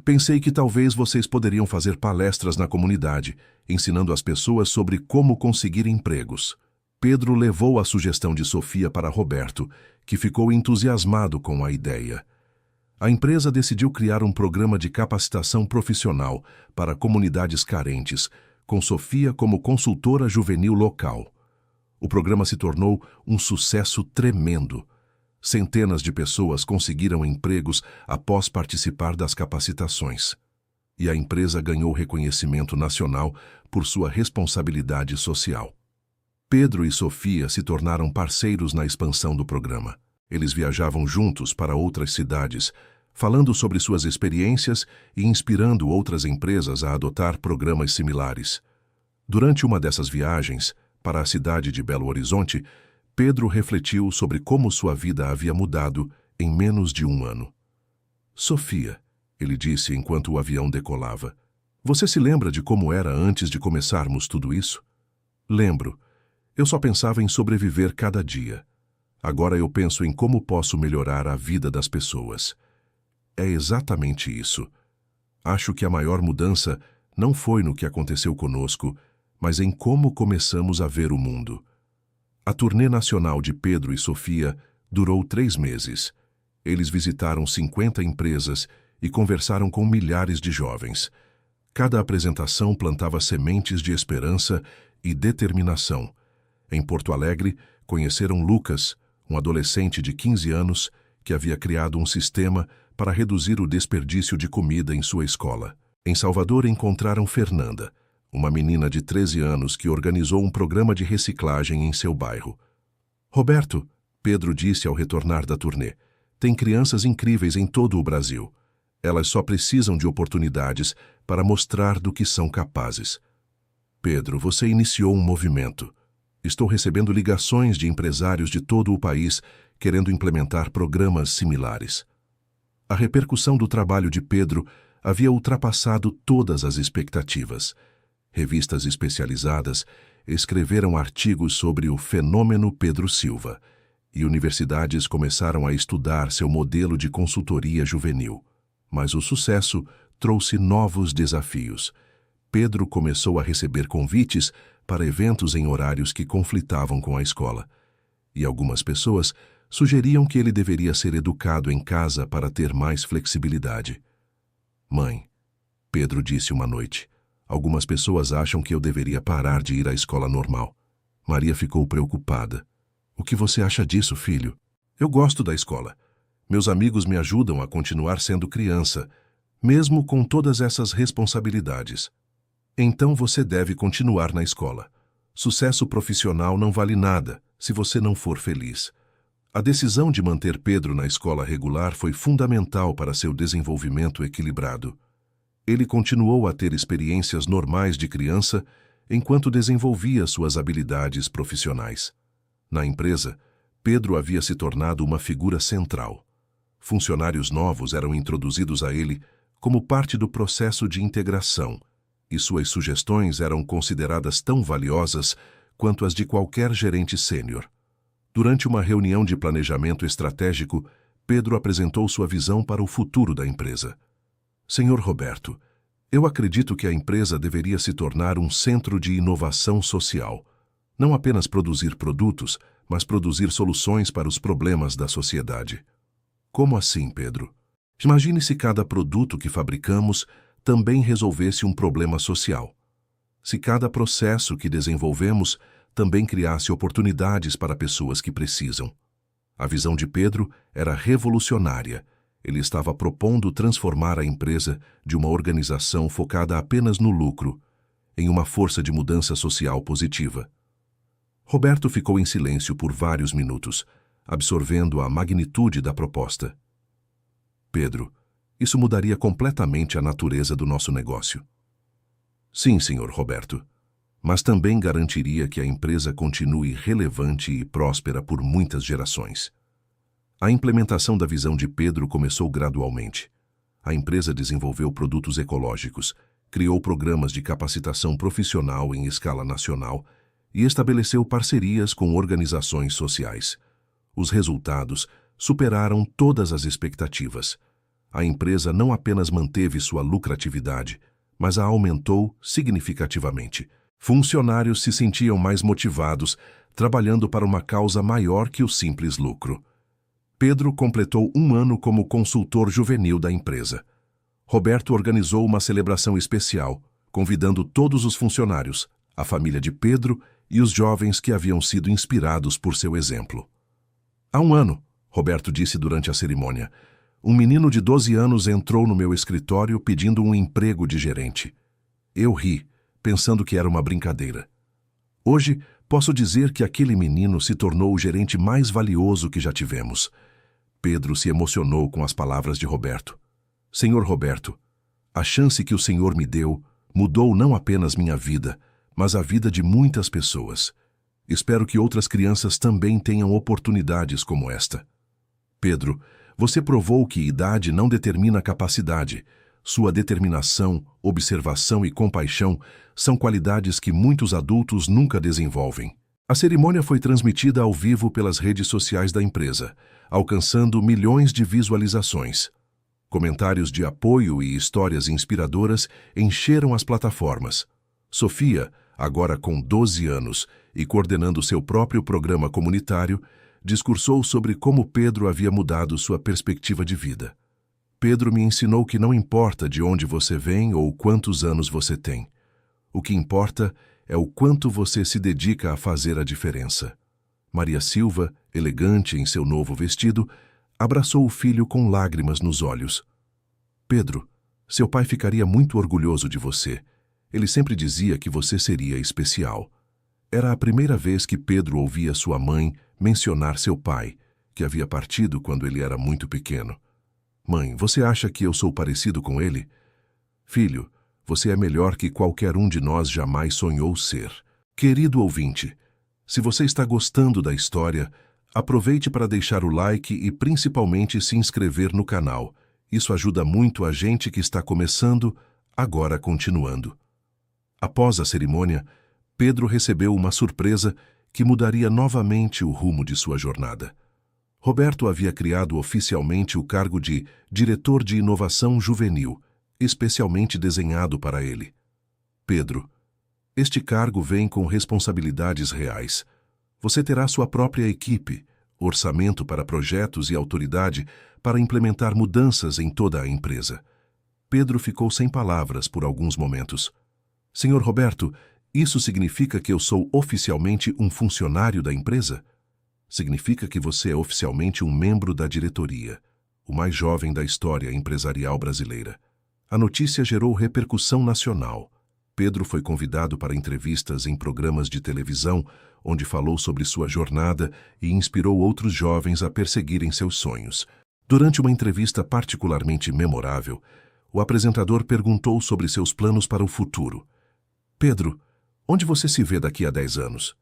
"Pensei que talvez vocês poderiam fazer palestras na comunidade, ensinando as pessoas sobre como conseguir empregos." Pedro levou a sugestão de Sofia para Roberto, que ficou entusiasmado com a ideia. A empresa decidiu criar um programa de capacitação profissional para comunidades carentes, com Sofia como consultora juvenil local. O programa se tornou um sucesso tremendo. Centenas de pessoas conseguiram empregos após participar das capacitações. E a empresa ganhou reconhecimento nacional por sua responsabilidade social. Pedro e Sofia se tornaram parceiros na expansão do programa. Eles viajavam juntos para outras cidades, falando sobre suas experiências e inspirando outras empresas a adotar programas similares. Durante uma dessas viagens, para a cidade de Belo Horizonte, Pedro refletiu sobre como sua vida havia mudado em menos de um ano. Sofia, ele disse enquanto o avião decolava, você se lembra de como era antes de começarmos tudo isso? Lembro. Eu só pensava em sobreviver cada dia. Agora eu penso em como posso melhorar a vida das pessoas. É exatamente isso. Acho que a maior mudança não foi no que aconteceu conosco, mas em como começamos a ver o mundo. A turnê nacional de Pedro e Sofia durou 3 meses. Eles visitaram 50 empresas e conversaram com milhares de jovens. Cada apresentação plantava sementes de esperança e determinação. Em Porto Alegre, conheceram Lucas, um adolescente de 15 anos que havia criado um sistema para reduzir o desperdício de comida em sua escola. Em Salvador, encontraram Fernanda, uma menina de 13 anos que organizou um programa de reciclagem em seu bairro. Roberto, Pedro disse ao retornar da turnê, tem crianças incríveis em todo o Brasil. Elas só precisam de oportunidades para mostrar do que são capazes. Pedro, você iniciou um movimento. Estou recebendo ligações de empresários de todo o país querendo implementar programas similares. A repercussão do trabalho de Pedro havia ultrapassado todas as expectativas. Revistas especializadas escreveram artigos sobre o fenômeno Pedro Silva, e universidades começaram a estudar seu modelo de consultoria juvenil. Mas o sucesso trouxe novos desafios. Pedro começou a receber convites para eventos em horários que conflitavam com a escola. E algumas pessoas sugeriam que ele deveria ser educado em casa para ter mais flexibilidade. Mãe, Pedro disse uma noite, algumas pessoas acham que eu deveria parar de ir à escola normal. Maria ficou preocupada. O que você acha disso, filho? Eu gosto da escola. Meus amigos me ajudam a continuar sendo criança, mesmo com todas essas responsabilidades. Então você deve continuar na escola. Sucesso profissional não vale nada se você não for feliz. A decisão de manter Pedro na escola regular foi fundamental para seu desenvolvimento equilibrado. Ele continuou a ter experiências normais de criança enquanto desenvolvia suas habilidades profissionais. Na empresa, Pedro havia se tornado uma figura central. Funcionários novos eram introduzidos a ele como parte do processo de integração, e suas sugestões eram consideradas tão valiosas quanto as de qualquer gerente sênior. Durante uma reunião de planejamento estratégico, Pedro apresentou sua visão para o futuro da empresa. Senhor Roberto, eu acredito que a empresa deveria se tornar um centro de inovação social. Não apenas produzir produtos, mas produzir soluções para os problemas da sociedade. Como assim, Pedro? Imagine se cada produto que fabricamos também resolvesse um problema social. Se cada processo que desenvolvemos também criasse oportunidades para pessoas que precisam. A visão de Pedro era revolucionária. Ele estava propondo transformar a empresa de uma organização focada apenas no lucro em uma força de mudança social positiva. Roberto ficou em silêncio por vários minutos, absorvendo a magnitude da proposta. Pedro, isso mudaria completamente a natureza do nosso negócio. Sim, senhor Roberto, mas também garantiria que a empresa continue relevante e próspera por muitas gerações. A implementação da visão de Pedro começou gradualmente. A empresa desenvolveu produtos ecológicos, criou programas de capacitação profissional em escala nacional e estabeleceu parcerias com organizações sociais. Os resultados superaram todas as expectativas. A empresa não apenas manteve sua lucratividade, mas a aumentou significativamente, Funcionários se sentiam mais motivados, trabalhando para uma causa maior que o simples lucro. Pedro completou 1 ano como consultor juvenil da empresa. Roberto organizou uma celebração especial, convidando todos os funcionários, a família de Pedro e os jovens que haviam sido inspirados por seu exemplo. Há 1 ano, Roberto disse durante a cerimônia, um menino de 12 anos entrou no meu escritório pedindo um emprego de gerente. Eu ri, pensando que era uma brincadeira. Hoje, posso dizer que aquele menino se tornou o gerente mais valioso que já tivemos. Pedro se emocionou com as palavras de Roberto. Senhor Roberto, a chance que o Senhor me deu mudou não apenas minha vida, mas a vida de muitas pessoas. Espero que outras crianças também tenham oportunidades como esta. Pedro, você provou que idade não determina capacidade. Sua determinação, observação e compaixão são qualidades que muitos adultos nunca desenvolvem. A cerimônia foi transmitida ao vivo pelas redes sociais da empresa, alcançando milhões de visualizações. Comentários de apoio e histórias inspiradoras encheram as plataformas. Sofia, agora com 12 anos e coordenando seu próprio programa comunitário, discursou sobre como Pedro havia mudado sua perspectiva de vida. Pedro me ensinou que não importa de onde você vem ou quantos anos você tem. O que importa é o quanto você se dedica a fazer a diferença. Maria Silva, elegante em seu novo vestido, abraçou o filho com lágrimas nos olhos. Pedro, seu pai ficaria muito orgulhoso de você. Ele sempre dizia que você seria especial. Era a primeira vez que Pedro ouvia sua mãe mencionar seu pai, que havia partido quando ele era muito pequeno. Mãe, você acha que eu sou parecido com ele? Filho, você é melhor que qualquer um de nós jamais sonhou ser. Querido ouvinte, se você está gostando da história, aproveite para deixar o like e principalmente se inscrever no canal. Isso ajuda muito a gente que está começando, agora continuando. Após a cerimônia, Pedro recebeu uma surpresa que mudaria novamente o rumo de sua jornada. Roberto havia criado oficialmente o cargo de Diretor de Inovação Juvenil, especialmente desenhado para ele. Pedro, este cargo vem com responsabilidades reais. Você terá sua própria equipe, orçamento para projetos e autoridade para implementar mudanças em toda a empresa. Pedro ficou sem palavras por alguns momentos. Senhor Roberto, isso significa que eu sou oficialmente um funcionário da empresa? Significa que você é oficialmente um membro da diretoria, o mais jovem da história empresarial brasileira. A notícia gerou repercussão nacional. Pedro foi convidado para entrevistas em programas de televisão, onde falou sobre sua jornada e inspirou outros jovens a perseguirem seus sonhos. Durante uma entrevista particularmente memorável, o apresentador perguntou sobre seus planos para o futuro. Pedro, onde você se vê daqui a 10 anos?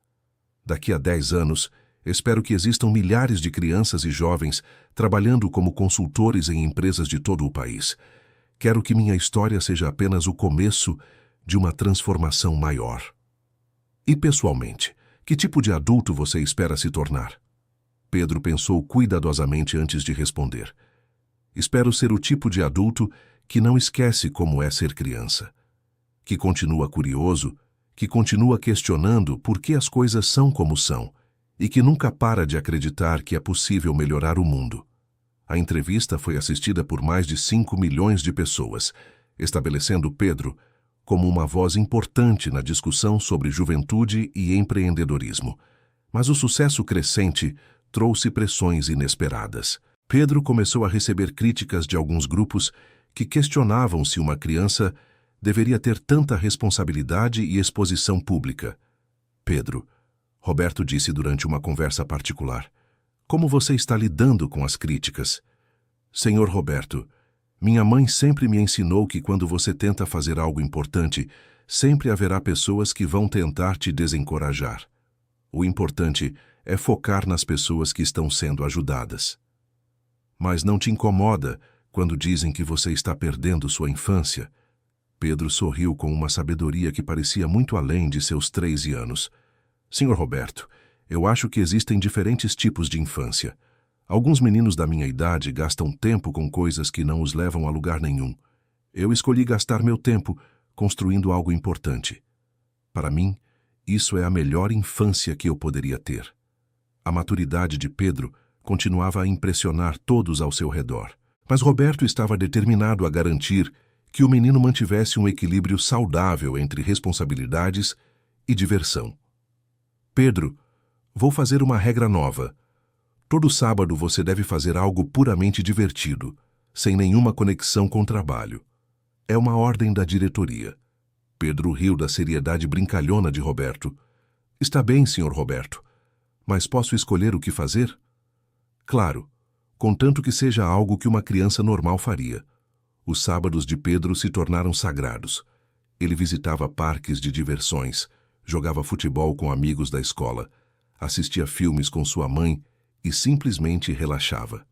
Daqui a 10 anos, espero que existam milhares de crianças e jovens trabalhando como consultores em empresas de todo o país. Quero que minha história seja apenas o começo de uma transformação maior. E pessoalmente, que tipo de adulto você espera se tornar? Pedro pensou cuidadosamente antes de responder. Espero ser o tipo de adulto que não esquece como é ser criança, que continua curioso, que continua questionando por que as coisas são como são e que nunca para de acreditar que é possível melhorar o mundo. A entrevista foi assistida por mais de 5 milhões de pessoas, estabelecendo Pedro como uma voz importante na discussão sobre juventude e empreendedorismo. Mas o sucesso crescente trouxe pressões inesperadas. Pedro começou a receber críticas de alguns grupos que questionavam se uma criança deveria ter tanta responsabilidade e exposição pública. Pedro, Roberto disse durante uma conversa particular, como você está lidando com as críticas? Senhor Roberto, minha mãe sempre me ensinou que quando você tenta fazer algo importante, sempre haverá pessoas que vão tentar te desencorajar. O importante é focar nas pessoas que estão sendo ajudadas. Mas não te incomoda quando dizem que você está perdendo sua infância? Pedro sorriu com uma sabedoria que parecia muito além de seus 13 anos. Senhor Roberto, eu acho que existem diferentes tipos de infância. Alguns meninos da minha idade gastam tempo com coisas que não os levam a lugar nenhum. Eu escolhi gastar meu tempo construindo algo importante. Para mim, isso é a melhor infância que eu poderia ter. A maturidade de Pedro continuava a impressionar todos ao seu redor. Mas Roberto estava determinado a garantir que o menino mantivesse um equilíbrio saudável entre responsabilidades e diversão. Pedro, vou fazer uma regra nova. Todo sábado você deve fazer algo puramente divertido, sem nenhuma conexão com o trabalho. É uma ordem da diretoria. Pedro riu da seriedade brincalhona de Roberto. Está bem, senhor Roberto, mas posso escolher o que fazer? Claro, contanto que seja algo que uma criança normal faria. Os sábados de Pedro se tornaram sagrados. Ele visitava parques de diversões, jogava futebol com amigos da escola, assistia filmes com sua mãe e simplesmente relaxava.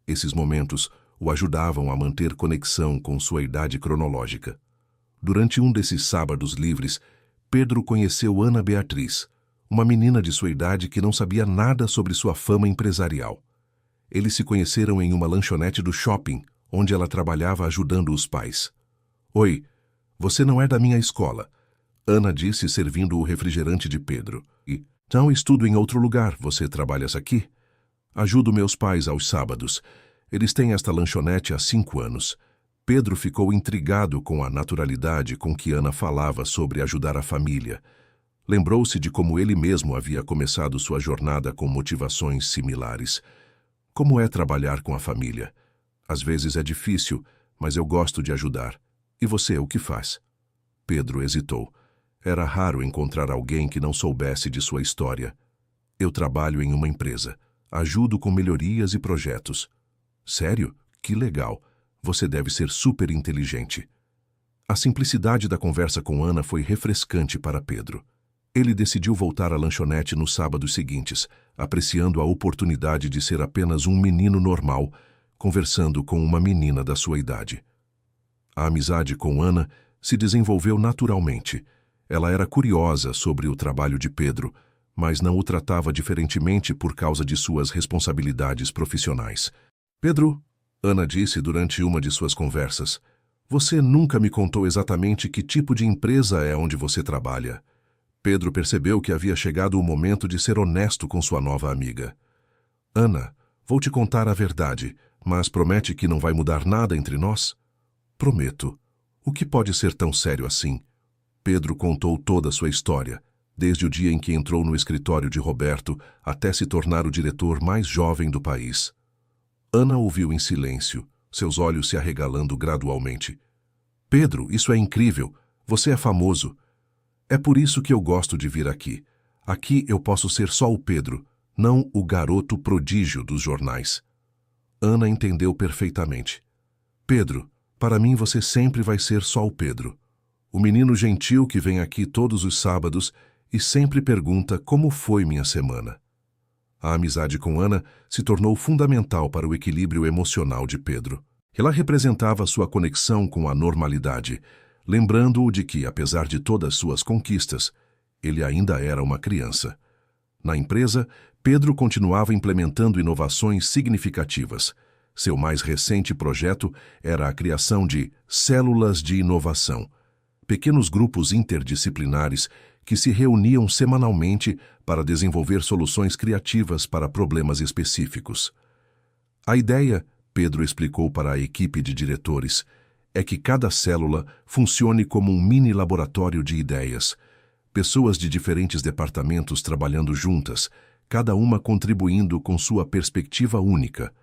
Esses momentos o ajudavam a manter conexão com sua idade cronológica. Durante um desses sábados livres, Pedro conheceu Ana Beatriz, uma menina de sua idade que não sabia nada sobre sua fama empresarial. Eles se conheceram em uma lanchonete do shopping, onde ela trabalhava ajudando os pais. Oi, você não é da minha escola, Ana disse servindo o refrigerante de Pedro. E, não estudo em outro lugar, você trabalhas aqui? Ajudo meus pais aos sábados. Eles têm esta lanchonete há 5 anos. Pedro ficou intrigado com a naturalidade com que Ana falava sobre ajudar a família. Lembrou-se de como ele mesmo havia começado sua jornada com motivações similares. Como é trabalhar com a família? Às vezes é difícil, mas eu gosto de ajudar. E você, o que faz? Pedro hesitou. Era raro encontrar alguém que não soubesse de sua história. Eu trabalho em uma empresa. Ajudo com melhorias e projetos. Sério? Que legal. Você deve ser super inteligente. A simplicidade da conversa com Ana foi refrescante para Pedro. Ele decidiu voltar à lanchonete nos sábados seguintes, apreciando a oportunidade de ser apenas um menino normal, conversando com uma menina da sua idade. A amizade com Ana se desenvolveu naturalmente. Ela era curiosa sobre o trabalho de Pedro, mas não o tratava diferentemente por causa de suas responsabilidades profissionais. Pedro, Ana disse durante uma de suas conversas, você nunca me contou exatamente que tipo de empresa é onde você trabalha. Pedro percebeu que havia chegado o momento de ser honesto com sua nova amiga. Ana, vou te contar a verdade, mas promete que não vai mudar nada entre nós? Prometo. O que pode ser tão sério assim? Pedro contou toda a sua história, desde o dia em que entrou no escritório de Roberto até se tornar o diretor mais jovem do país. Ana ouviu em silêncio, seus olhos se arregalando gradualmente. Pedro, isso é incrível. Você é famoso. É por isso que eu gosto de vir aqui. Aqui eu posso ser só o Pedro, não o garoto prodígio dos jornais. Ana entendeu perfeitamente. Pedro, para mim você sempre vai ser só o Pedro. O menino gentil que vem aqui todos os sábados e sempre pergunta como foi minha semana. A amizade com Ana se tornou fundamental para o equilíbrio emocional de Pedro. Ela representava sua conexão com a normalidade, lembrando-o de que, apesar de todas suas conquistas, ele ainda era uma criança. Na empresa, Pedro continuava implementando inovações significativas. Seu mais recente projeto era a criação de células de inovação, pequenos grupos interdisciplinares que se reuniam semanalmente para desenvolver soluções criativas para problemas específicos. A ideia, Pedro explicou para a equipe de diretores, é que cada célula funcione como um mini laboratório de ideias, pessoas de diferentes departamentos trabalhando juntas, cada uma contribuindo com sua perspectiva única.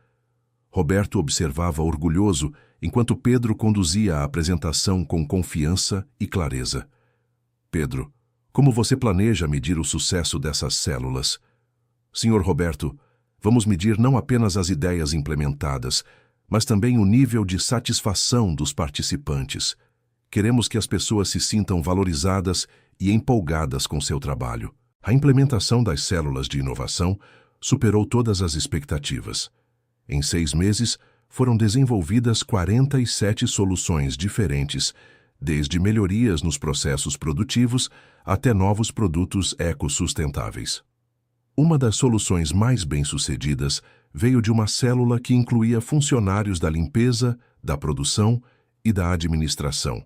Roberto observava orgulhoso enquanto Pedro conduzia a apresentação com confiança e clareza. Pedro, como você planeja medir o sucesso dessas células? Senhor Roberto, vamos medir não apenas as ideias implementadas, mas também o nível de satisfação dos participantes. Queremos que as pessoas se sintam valorizadas e empolgadas com seu trabalho. A implementação das células de inovação superou todas as expectativas. Em 6 meses, foram desenvolvidas 47 soluções diferentes, desde melhorias nos processos produtivos até novos produtos ecossustentáveis. Uma das soluções mais bem-sucedidas veio de uma célula que incluía funcionários da limpeza, da produção e da administração.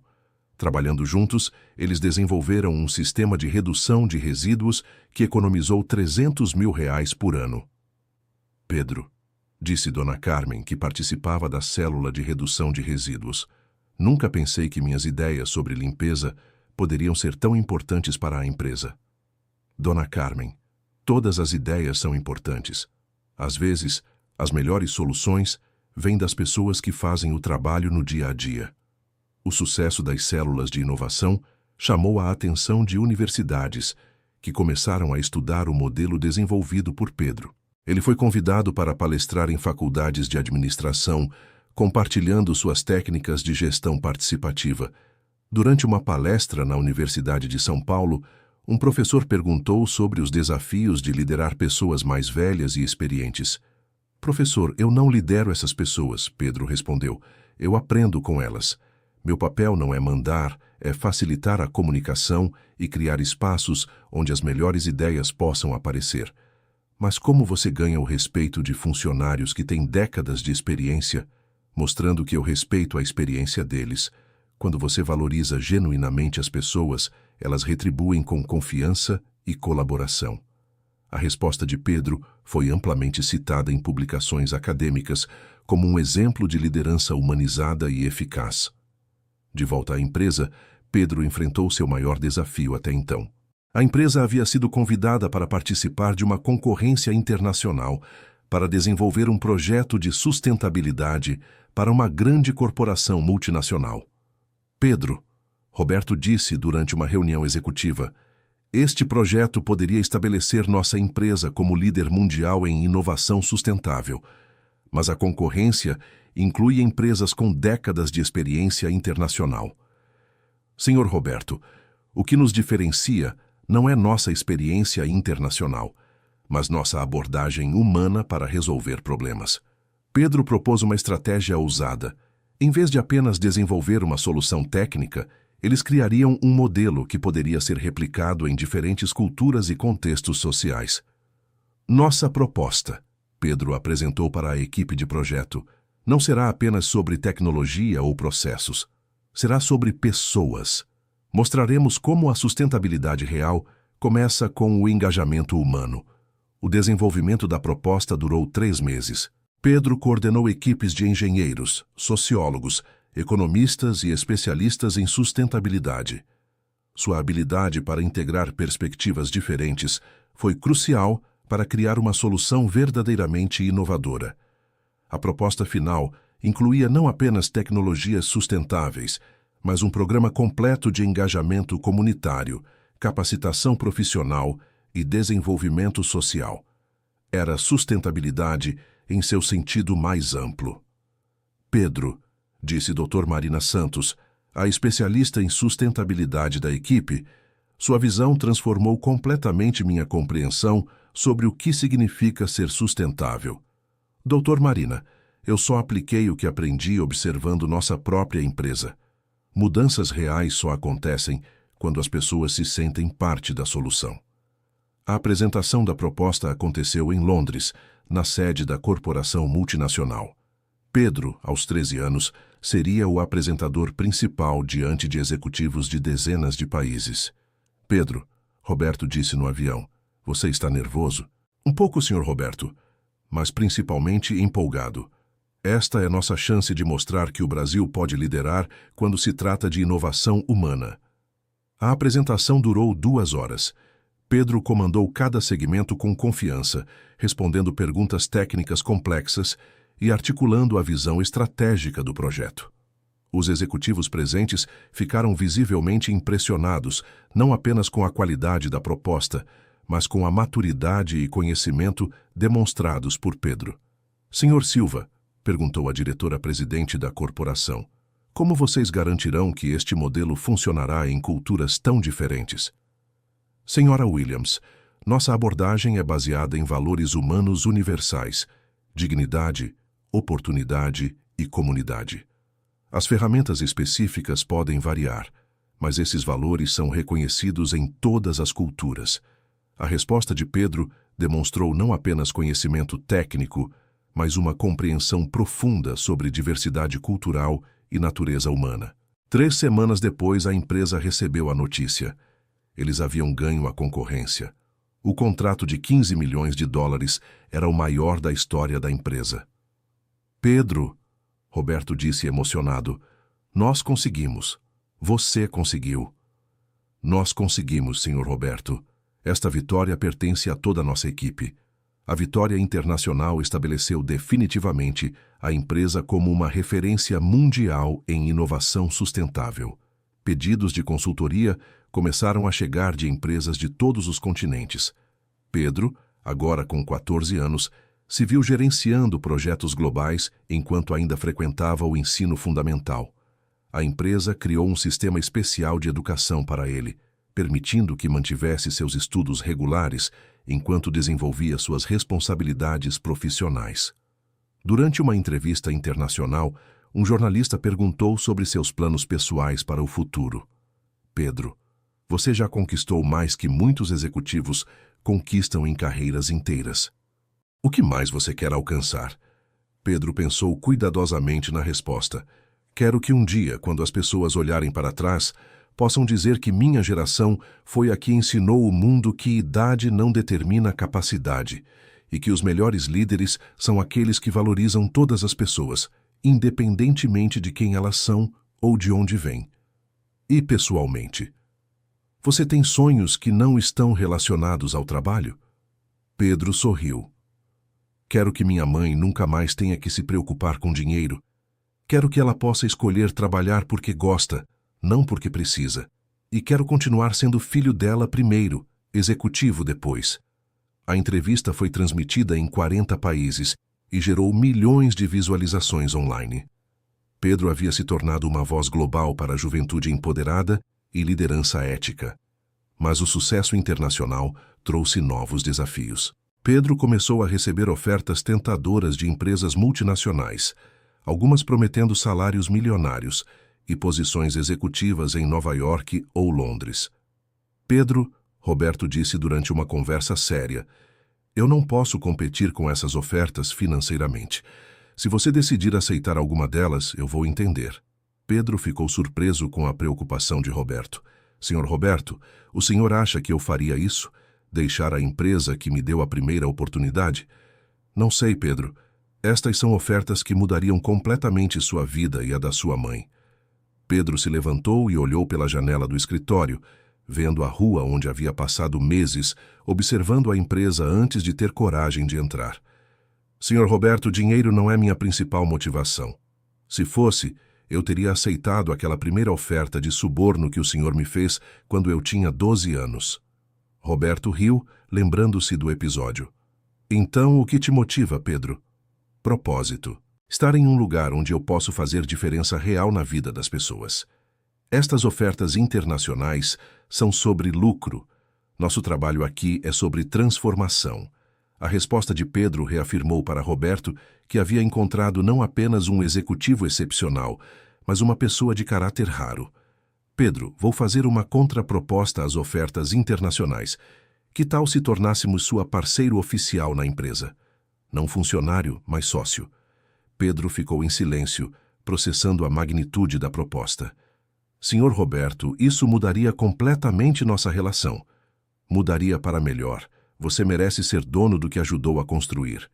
Trabalhando juntos, eles desenvolveram um sistema de redução de resíduos que economizou R$300 mil por ano. Pedro, disse Dona Carmen, que participava da célula de redução de resíduos, nunca pensei que minhas ideias sobre limpeza poderiam ser tão importantes para a empresa. Dona Carmen, todas as ideias são importantes. Às vezes, as melhores soluções vêm das pessoas que fazem o trabalho no dia a dia. O sucesso das células de inovação chamou a atenção de universidades, que começaram a estudar o modelo desenvolvido por Pedro. Ele foi convidado para palestrar em faculdades de administração, compartilhando suas técnicas de gestão participativa. Durante uma palestra na Universidade de São Paulo, um professor perguntou sobre os desafios de liderar pessoas mais velhas e experientes. Professor, eu não lidero essas pessoas, Pedro respondeu. Eu aprendo com elas. Meu papel não é mandar, é facilitar a comunicação e criar espaços onde as melhores ideias possam aparecer. Mas como você ganha o respeito de funcionários que têm décadas de experiência, mostrando que eu respeito a experiência deles? Quando você valoriza genuinamente as pessoas, elas retribuem com confiança e colaboração. A resposta de Pedro foi amplamente citada em publicações acadêmicas como um exemplo de liderança humanizada e eficaz. De volta à empresa, Pedro enfrentou seu maior desafio até então. A empresa havia sido convidada para participar de uma concorrência internacional para desenvolver um projeto de sustentabilidade para uma grande corporação multinacional. Pedro, Roberto disse durante uma reunião executiva, este projeto poderia estabelecer nossa empresa como líder mundial em inovação sustentável, mas a concorrência inclui empresas com décadas de experiência internacional. Senhor Roberto, o que nos diferencia não é nossa experiência internacional, mas nossa abordagem humana para resolver problemas. Pedro propôs uma estratégia ousada. Em vez de apenas desenvolver uma solução técnica, eles criariam um modelo que poderia ser replicado em diferentes culturas e contextos sociais. Nossa proposta, Pedro apresentou para a equipe de projeto, não será apenas sobre tecnologia ou processos. Será sobre pessoas. Mostraremos como a sustentabilidade real começa com o engajamento humano. O desenvolvimento da proposta durou 3 meses. Pedro coordenou equipes de engenheiros, sociólogos, economistas e especialistas em sustentabilidade. Sua habilidade para integrar perspectivas diferentes foi crucial para criar uma solução verdadeiramente inovadora. A proposta final incluía não apenas tecnologias sustentáveis, mas um programa completo de engajamento comunitário, capacitação profissional e desenvolvimento social. Era sustentabilidade em seu sentido mais amplo. Pedro, disse Dr. Marina Santos, a especialista em sustentabilidade da equipe, sua visão transformou completamente minha compreensão sobre o que significa ser sustentável. Dr. Marina, eu só apliquei o que aprendi observando nossa própria empresa. Mudanças reais só acontecem quando as pessoas se sentem parte da solução. A apresentação da proposta aconteceu em Londres, na sede da corporação multinacional. Pedro, aos 13 anos, seria o apresentador principal diante de executivos de dezenas de países. Pedro, Roberto disse no avião, você está nervoso? Um pouco, Sr. Roberto, mas principalmente empolgado. Esta é nossa chance de mostrar que o Brasil pode liderar quando se trata de inovação humana. A apresentação durou 2 horas. Pedro comandou cada segmento com confiança, respondendo perguntas técnicas complexas e articulando a visão estratégica do projeto. Os executivos presentes ficaram visivelmente impressionados, não apenas com a qualidade da proposta, mas com a maturidade e conhecimento demonstrados por Pedro. Senhor Silva, perguntou a diretora-presidente da corporação, como vocês garantirão que este modelo funcionará em culturas tão diferentes? Senhora Williams, nossa abordagem é baseada em valores humanos universais, dignidade, oportunidade e comunidade. As ferramentas específicas podem variar, mas esses valores são reconhecidos em todas as culturas. A resposta de Pedro demonstrou não apenas conhecimento técnico, mas uma compreensão profunda sobre diversidade cultural e natureza humana. 3 semanas depois, a empresa recebeu a notícia. Eles haviam ganho a concorrência. O contrato de 15 milhões de dólares era o maior da história da empresa. Pedro, Roberto disse emocionado, nós conseguimos. Você conseguiu. Nós conseguimos, Sr. Roberto. Esta vitória pertence a toda a nossa equipe. A vitória internacional estabeleceu definitivamente a empresa como uma referência mundial em inovação sustentável. Pedidos de consultoria começaram a chegar de empresas de todos os continentes. Pedro, agora com 14 anos, se viu gerenciando projetos globais enquanto ainda frequentava o ensino fundamental. A empresa criou um sistema especial de educação para ele, permitindo que mantivesse seus estudos regulares enquanto desenvolvia suas responsabilidades profissionais. Durante uma entrevista internacional, um jornalista perguntou sobre seus planos pessoais para o futuro. Pedro, você já conquistou mais que muitos executivos conquistam em carreiras inteiras. O que mais você quer alcançar? Pedro pensou cuidadosamente na resposta. Quero que um dia, quando as pessoas olharem para trás, possam dizer que minha geração foi a que ensinou o mundo que idade não determina capacidade e que os melhores líderes são aqueles que valorizam todas as pessoas, independentemente de quem elas são ou de onde vêm. E pessoalmente, você tem sonhos que não estão relacionados ao trabalho? Pedro sorriu. Quero que minha mãe nunca mais tenha que se preocupar com dinheiro. Quero que ela possa escolher trabalhar porque gosta, não porque precisa. E quero continuar sendo filho dela primeiro, executivo depois. A entrevista foi transmitida em 40 países e gerou milhões de visualizações online. Pedro havia se tornado uma voz global para a juventude empoderada e liderança ética. Mas o sucesso internacional trouxe novos desafios. Pedro começou a receber ofertas tentadoras de empresas multinacionais, algumas prometendo salários milionários e posições executivas em Nova York ou Londres. Pedro, Roberto disse durante uma conversa séria, eu não posso competir com essas ofertas financeiramente. Se você decidir aceitar alguma delas, eu vou entender. Pedro ficou surpreso com a preocupação de Roberto. Senhor Roberto, o senhor acha que eu faria isso? Deixar a empresa que me deu a primeira oportunidade? Não sei, Pedro. Estas são ofertas que mudariam completamente sua vida e a da sua mãe. Pedro se levantou e olhou pela janela do escritório, vendo a rua onde havia passado meses, observando a empresa antes de ter coragem de entrar. Senhor Roberto, dinheiro não é minha principal motivação. Se fosse, eu teria aceitado aquela primeira oferta de suborno que o senhor me fez quando eu tinha 12 anos. Roberto riu, lembrando-se do episódio. Então, o que te motiva, Pedro? Propósito. Estar em um lugar onde eu posso fazer diferença real na vida das pessoas. Estas ofertas internacionais são sobre lucro. Nosso trabalho aqui é sobre transformação. A resposta de Pedro reafirmou para Roberto que havia encontrado não apenas um executivo excepcional, mas uma pessoa de caráter raro. Pedro, vou fazer uma contraproposta às ofertas internacionais. Que tal se tornássemos sua parceiro oficial na empresa? Não funcionário, mas sócio. Pedro ficou em silêncio, processando a magnitude da proposta. Senhor Roberto, isso mudaria completamente nossa relação. Mudaria para melhor. Você merece ser dono do que ajudou a construir.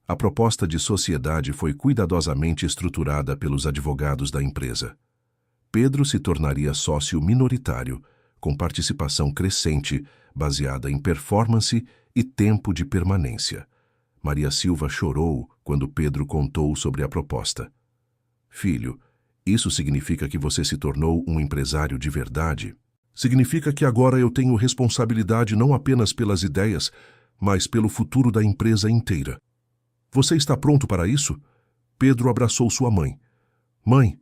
A proposta de sociedade foi cuidadosamente estruturada pelos advogados da empresa. Pedro se tornaria sócio minoritário, com participação crescente, baseada em performance e tempo de permanência. Maria Silva chorou quando Pedro contou sobre a proposta. Filho, isso significa que você se tornou um empresário de verdade? Significa que agora eu tenho responsabilidade não apenas pelas ideias, mas pelo futuro da empresa inteira. Você está pronto para isso? Pedro abraçou sua mãe. Mãe,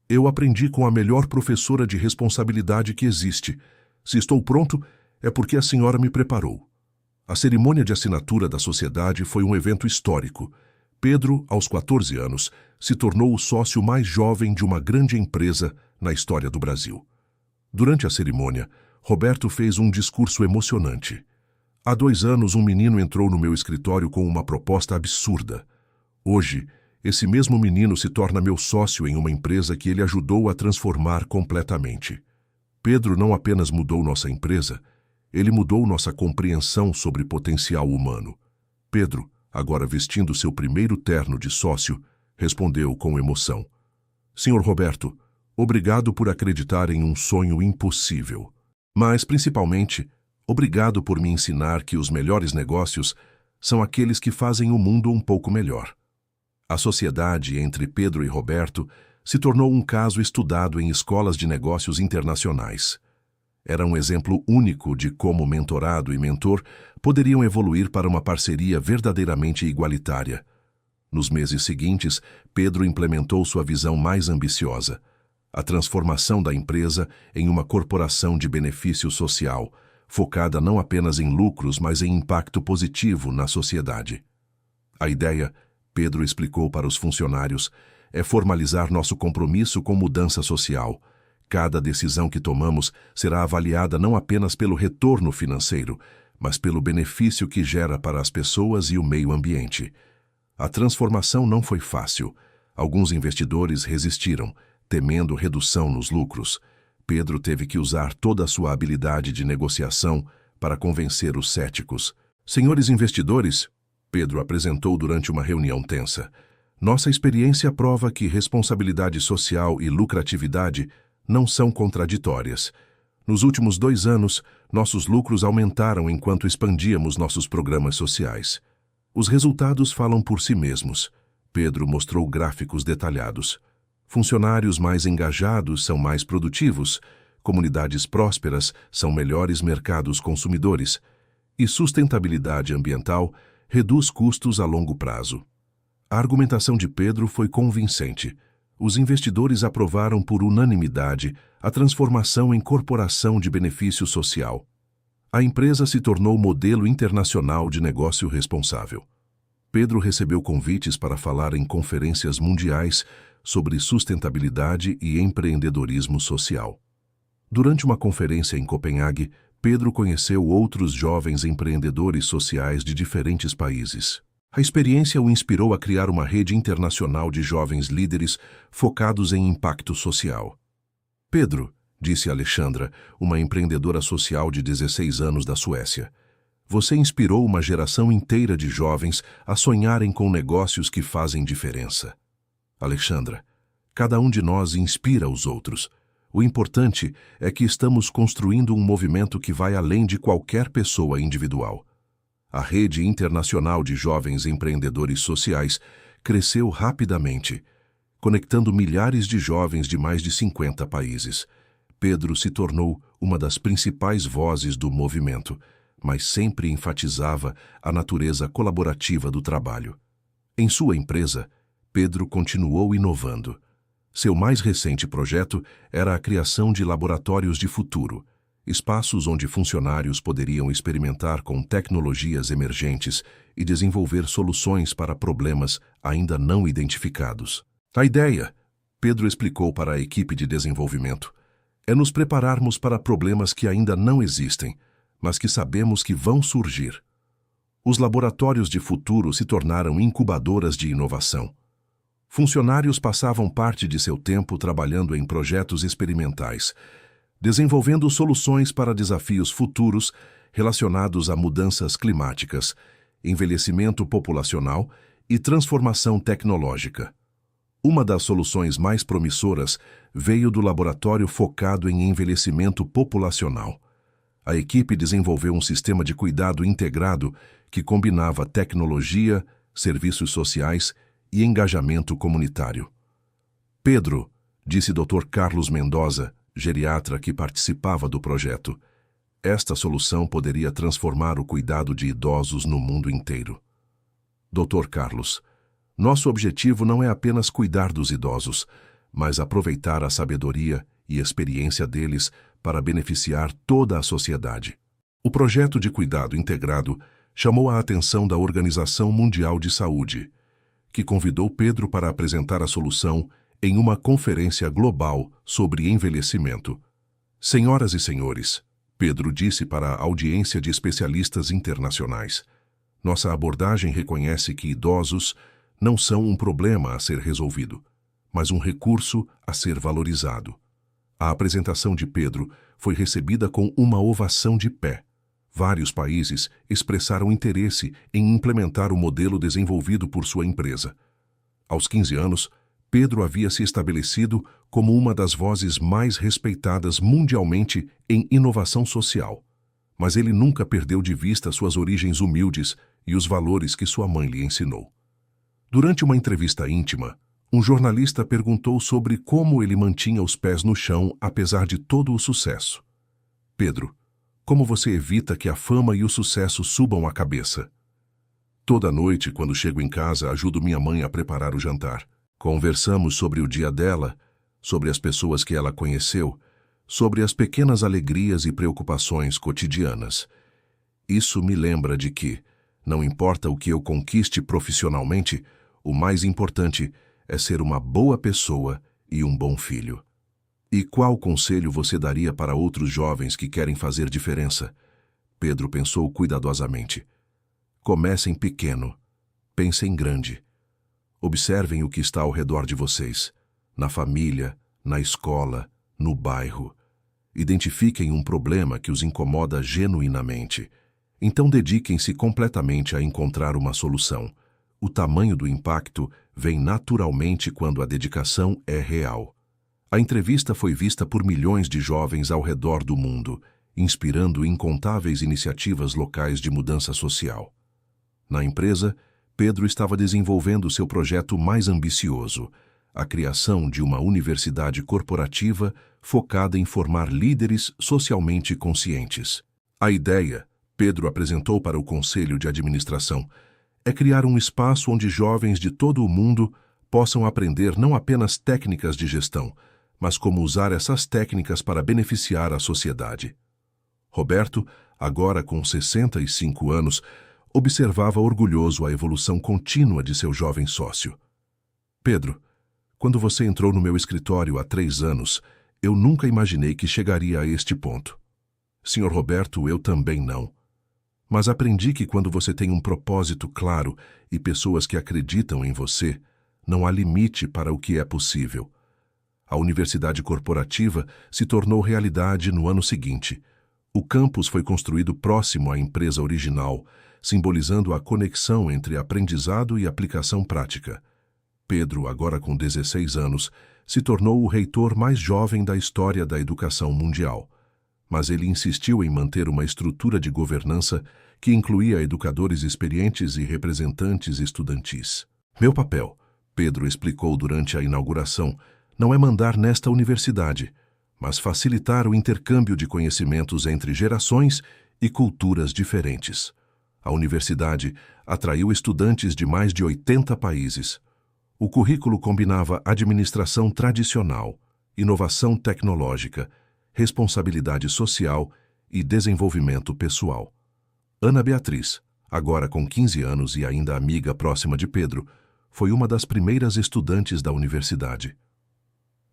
eu aprendi com a melhor professora de responsabilidade que existe. Se estou pronto, é porque a senhora me preparou. A cerimônia de assinatura da sociedade foi um evento histórico. Pedro, aos 14 anos, se tornou o sócio mais jovem de uma grande empresa na história do Brasil. Durante a cerimônia, Roberto fez um discurso emocionante. Há 2 anos, um menino entrou no meu escritório com uma proposta absurda. Hoje, Esse mesmo menino se torna meu sócio em uma empresa que ele ajudou a transformar completamente. Pedro não apenas mudou nossa empresa, ele mudou nossa compreensão sobre potencial humano. Pedro, agora vestindo seu primeiro terno de sócio, respondeu com emoção: Senhor Roberto, obrigado por acreditar em um sonho impossível. Mas, principalmente, obrigado por me ensinar que os melhores negócios são aqueles que fazem o mundo um pouco melhor. A sociedade entre Pedro e Roberto se tornou um caso estudado em escolas de negócios internacionais. Era um exemplo único de como mentorado e mentor poderiam evoluir para uma parceria verdadeiramente igualitária. Nos meses seguintes, Pedro implementou sua visão mais ambiciosa: a transformação da empresa em uma corporação de benefício social, focada não apenas em lucros, mas em impacto positivo na sociedade. A ideia, Pedro explicou para os funcionários, é formalizar nosso compromisso com mudança social. Cada decisão que tomamos será avaliada não apenas pelo retorno financeiro, mas pelo benefício que gera para as pessoas e o meio ambiente. A transformação não foi fácil. Alguns investidores resistiram, temendo redução nos lucros. Pedro teve que usar toda a sua habilidade de negociação para convencer os céticos. Senhores investidores, Pedro apresentou durante uma reunião tensa, nossa experiência prova que responsabilidade social e lucratividade não são contraditórias. Nos últimos 2 anos, nossos lucros aumentaram enquanto expandíamos nossos programas sociais. Os resultados falam por si mesmos. Pedro mostrou gráficos detalhados. Funcionários mais engajados são mais produtivos, comunidades prósperas são melhores mercados consumidores, e sustentabilidade ambiental reduz custos a longo prazo. A argumentação de Pedro foi convincente. Os investidores aprovaram por unanimidade a transformação em corporação de benefício social. A empresa se tornou modelo internacional de negócio responsável. Pedro recebeu convites para falar em conferências mundiais sobre sustentabilidade e empreendedorismo social. Durante uma conferência em Copenhague, Pedro conheceu outros jovens empreendedores sociais de diferentes países. A experiência o inspirou a criar uma rede internacional de jovens líderes focados em impacto social. Pedro, disse Alexandra, uma empreendedora social de 16 anos da Suécia, você inspirou uma geração inteira de jovens a sonharem com negócios que fazem diferença. Alexandra, cada um de nós inspira os outros. O importante é que estamos construindo um movimento que vai além de qualquer pessoa individual. A rede internacional de jovens empreendedores sociais cresceu rapidamente, conectando milhares de jovens de mais de 50 países. Pedro se tornou uma das principais vozes do movimento, mas sempre enfatizava a natureza colaborativa do trabalho. Em sua empresa, Pedro continuou inovando. Seu mais recente projeto era a criação de laboratórios de futuro, espaços onde funcionários poderiam experimentar com tecnologias emergentes e desenvolver soluções para problemas ainda não identificados. A ideia, Pedro explicou para a equipe de desenvolvimento, é nos prepararmos para problemas que ainda não existem, mas que sabemos que vão surgir. Os laboratórios de futuro se tornaram incubadoras de inovação. Funcionários passavam parte de seu tempo trabalhando em projetos experimentais, desenvolvendo soluções para desafios futuros relacionados a mudanças climáticas, envelhecimento populacional e transformação tecnológica. Uma das soluções mais promissoras veio do laboratório focado em envelhecimento populacional. A equipe desenvolveu um sistema de cuidado integrado que combinava tecnologia, serviços sociais e engajamento comunitário. Pedro, disse Dr. Carlos Mendoza, geriatra que participava do projeto, esta solução poderia transformar o cuidado de idosos no mundo inteiro. Dr. Carlos, nosso objetivo não é apenas cuidar dos idosos, mas aproveitar a sabedoria e experiência deles para beneficiar toda a sociedade. O projeto de cuidado integrado chamou a atenção da Organização Mundial de Saúde, que convidou Pedro para apresentar a solução em uma conferência global sobre envelhecimento. Senhoras e senhores, Pedro disse para a audiência de especialistas internacionais, nossa abordagem reconhece que idosos não são um problema a ser resolvido, mas um recurso a ser valorizado. A apresentação de Pedro foi recebida com uma ovação de pé. Vários países expressaram interesse em implementar o modelo desenvolvido por sua empresa. Aos 15 anos, Pedro havia se estabelecido como uma das vozes mais respeitadas mundialmente em inovação social. Mas ele nunca perdeu de vista suas origens humildes e os valores que sua mãe lhe ensinou. Durante uma entrevista íntima, um jornalista perguntou sobre como ele mantinha os pés no chão apesar de todo o sucesso. Pedro, como você evita que a fama e o sucesso subam a cabeça? Toda noite, quando chego em casa, ajudo minha mãe a preparar o jantar. Conversamos sobre o dia dela, sobre as pessoas que ela conheceu, sobre as pequenas alegrias e preocupações cotidianas. Isso me lembra de que, não importa o que eu conquiste profissionalmente, o mais importante é ser uma boa pessoa e um bom filho. E qual conselho você daria para outros jovens que querem fazer diferença? Pedro pensou cuidadosamente. Comecem pequeno, pensem grande. Observem o que está ao redor de vocês, na família, na escola, no bairro. Identifiquem um problema que os incomoda genuinamente. Então dediquem-se completamente a encontrar uma solução. O tamanho do impacto vem naturalmente quando a dedicação é real. A entrevista foi vista por milhões de jovens ao redor do mundo, inspirando incontáveis iniciativas locais de mudança social. Na empresa, Pedro estava desenvolvendo seu projeto mais ambicioso, a criação de uma universidade corporativa focada em formar líderes socialmente conscientes. A ideia, Pedro apresentou para o Conselho de Administração, é criar um espaço onde jovens de todo o mundo possam aprender não apenas técnicas de gestão, mas como usar essas técnicas para beneficiar a sociedade. Roberto, agora com 65 anos, observava orgulhoso a evolução contínua de seu jovem sócio. Pedro, quando você entrou no meu escritório há 3 anos, eu nunca imaginei que chegaria a este ponto. Senhor Roberto, eu também não. Mas aprendi que quando você tem um propósito claro e pessoas que acreditam em você, não há limite para o que é possível. A universidade corporativa se tornou realidade no ano seguinte. O campus foi construído próximo à empresa original, simbolizando a conexão entre aprendizado e aplicação prática. Pedro, agora com 16 anos, se tornou o reitor mais jovem da história da educação mundial. Mas ele insistiu em manter uma estrutura de governança que incluía educadores experientes e representantes estudantis. Meu papel, Pedro explicou durante a inauguração, não é mandar nesta universidade, mas facilitar o intercâmbio de conhecimentos entre gerações e culturas diferentes. A universidade atraiu estudantes de mais de 80 países. O currículo combinava administração tradicional, inovação tecnológica, responsabilidade social e desenvolvimento pessoal. Ana Beatriz, agora com 15 anos e ainda amiga próxima de Pedro, foi uma das primeiras estudantes da universidade.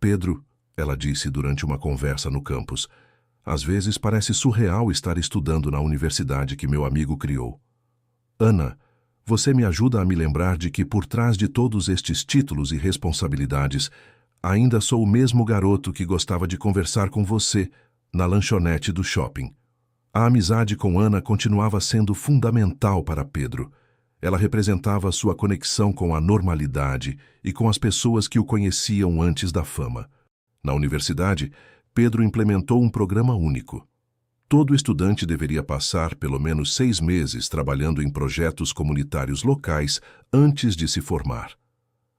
Pedro, ela disse durante uma conversa no campus, às vezes parece surreal estar estudando na universidade que meu amigo criou. Ana, você me ajuda a me lembrar de que por trás de todos estes títulos e responsabilidades, ainda sou o mesmo garoto que gostava de conversar com você na lanchonete do shopping. A amizade com Ana continuava sendo fundamental para Pedro. Ela representava sua conexão com a normalidade e com as pessoas que o conheciam antes da fama. Na universidade, Pedro implementou um programa único. Todo estudante deveria passar pelo menos 6 meses trabalhando em projetos comunitários locais antes de se formar.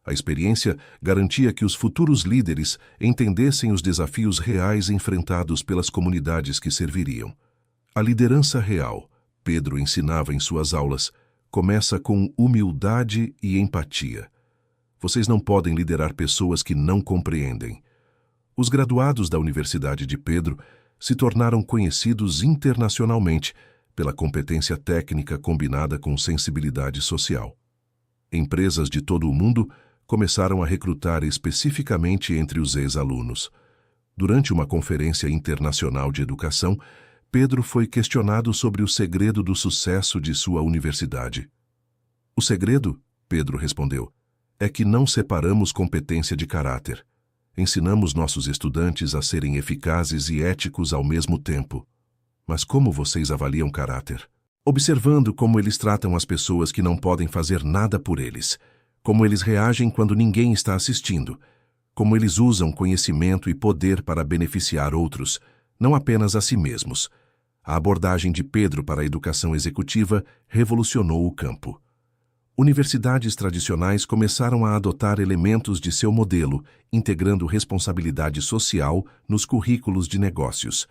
A experiência garantia que os futuros líderes entendessem os desafios reais enfrentados pelas comunidades que serviriam. A liderança real, Pedro ensinava em suas aulas, começa com humildade e empatia. Vocês não podem liderar pessoas que não compreendem. Os graduados da Universidade de Pedro se tornaram conhecidos internacionalmente pela competência técnica combinada com sensibilidade social. Empresas de todo o mundo começaram a recrutar especificamente entre os ex-alunos. Durante uma conferência internacional de educação, Pedro foi questionado sobre o segredo do sucesso de sua universidade. O segredo, Pedro respondeu, é que não separamos competência de caráter. Ensinamos nossos estudantes a serem eficazes e éticos ao mesmo tempo. Mas como vocês avaliam caráter? Observando como eles tratam as pessoas que não podem fazer nada por eles, como eles reagem quando ninguém está assistindo, como eles usam conhecimento e poder para beneficiar outros, não apenas a si mesmos. A abordagem de Pedro para a educação executiva revolucionou o campo. Universidades tradicionais começaram a adotar elementos de seu modelo, integrando responsabilidade social nos currículos de negócios.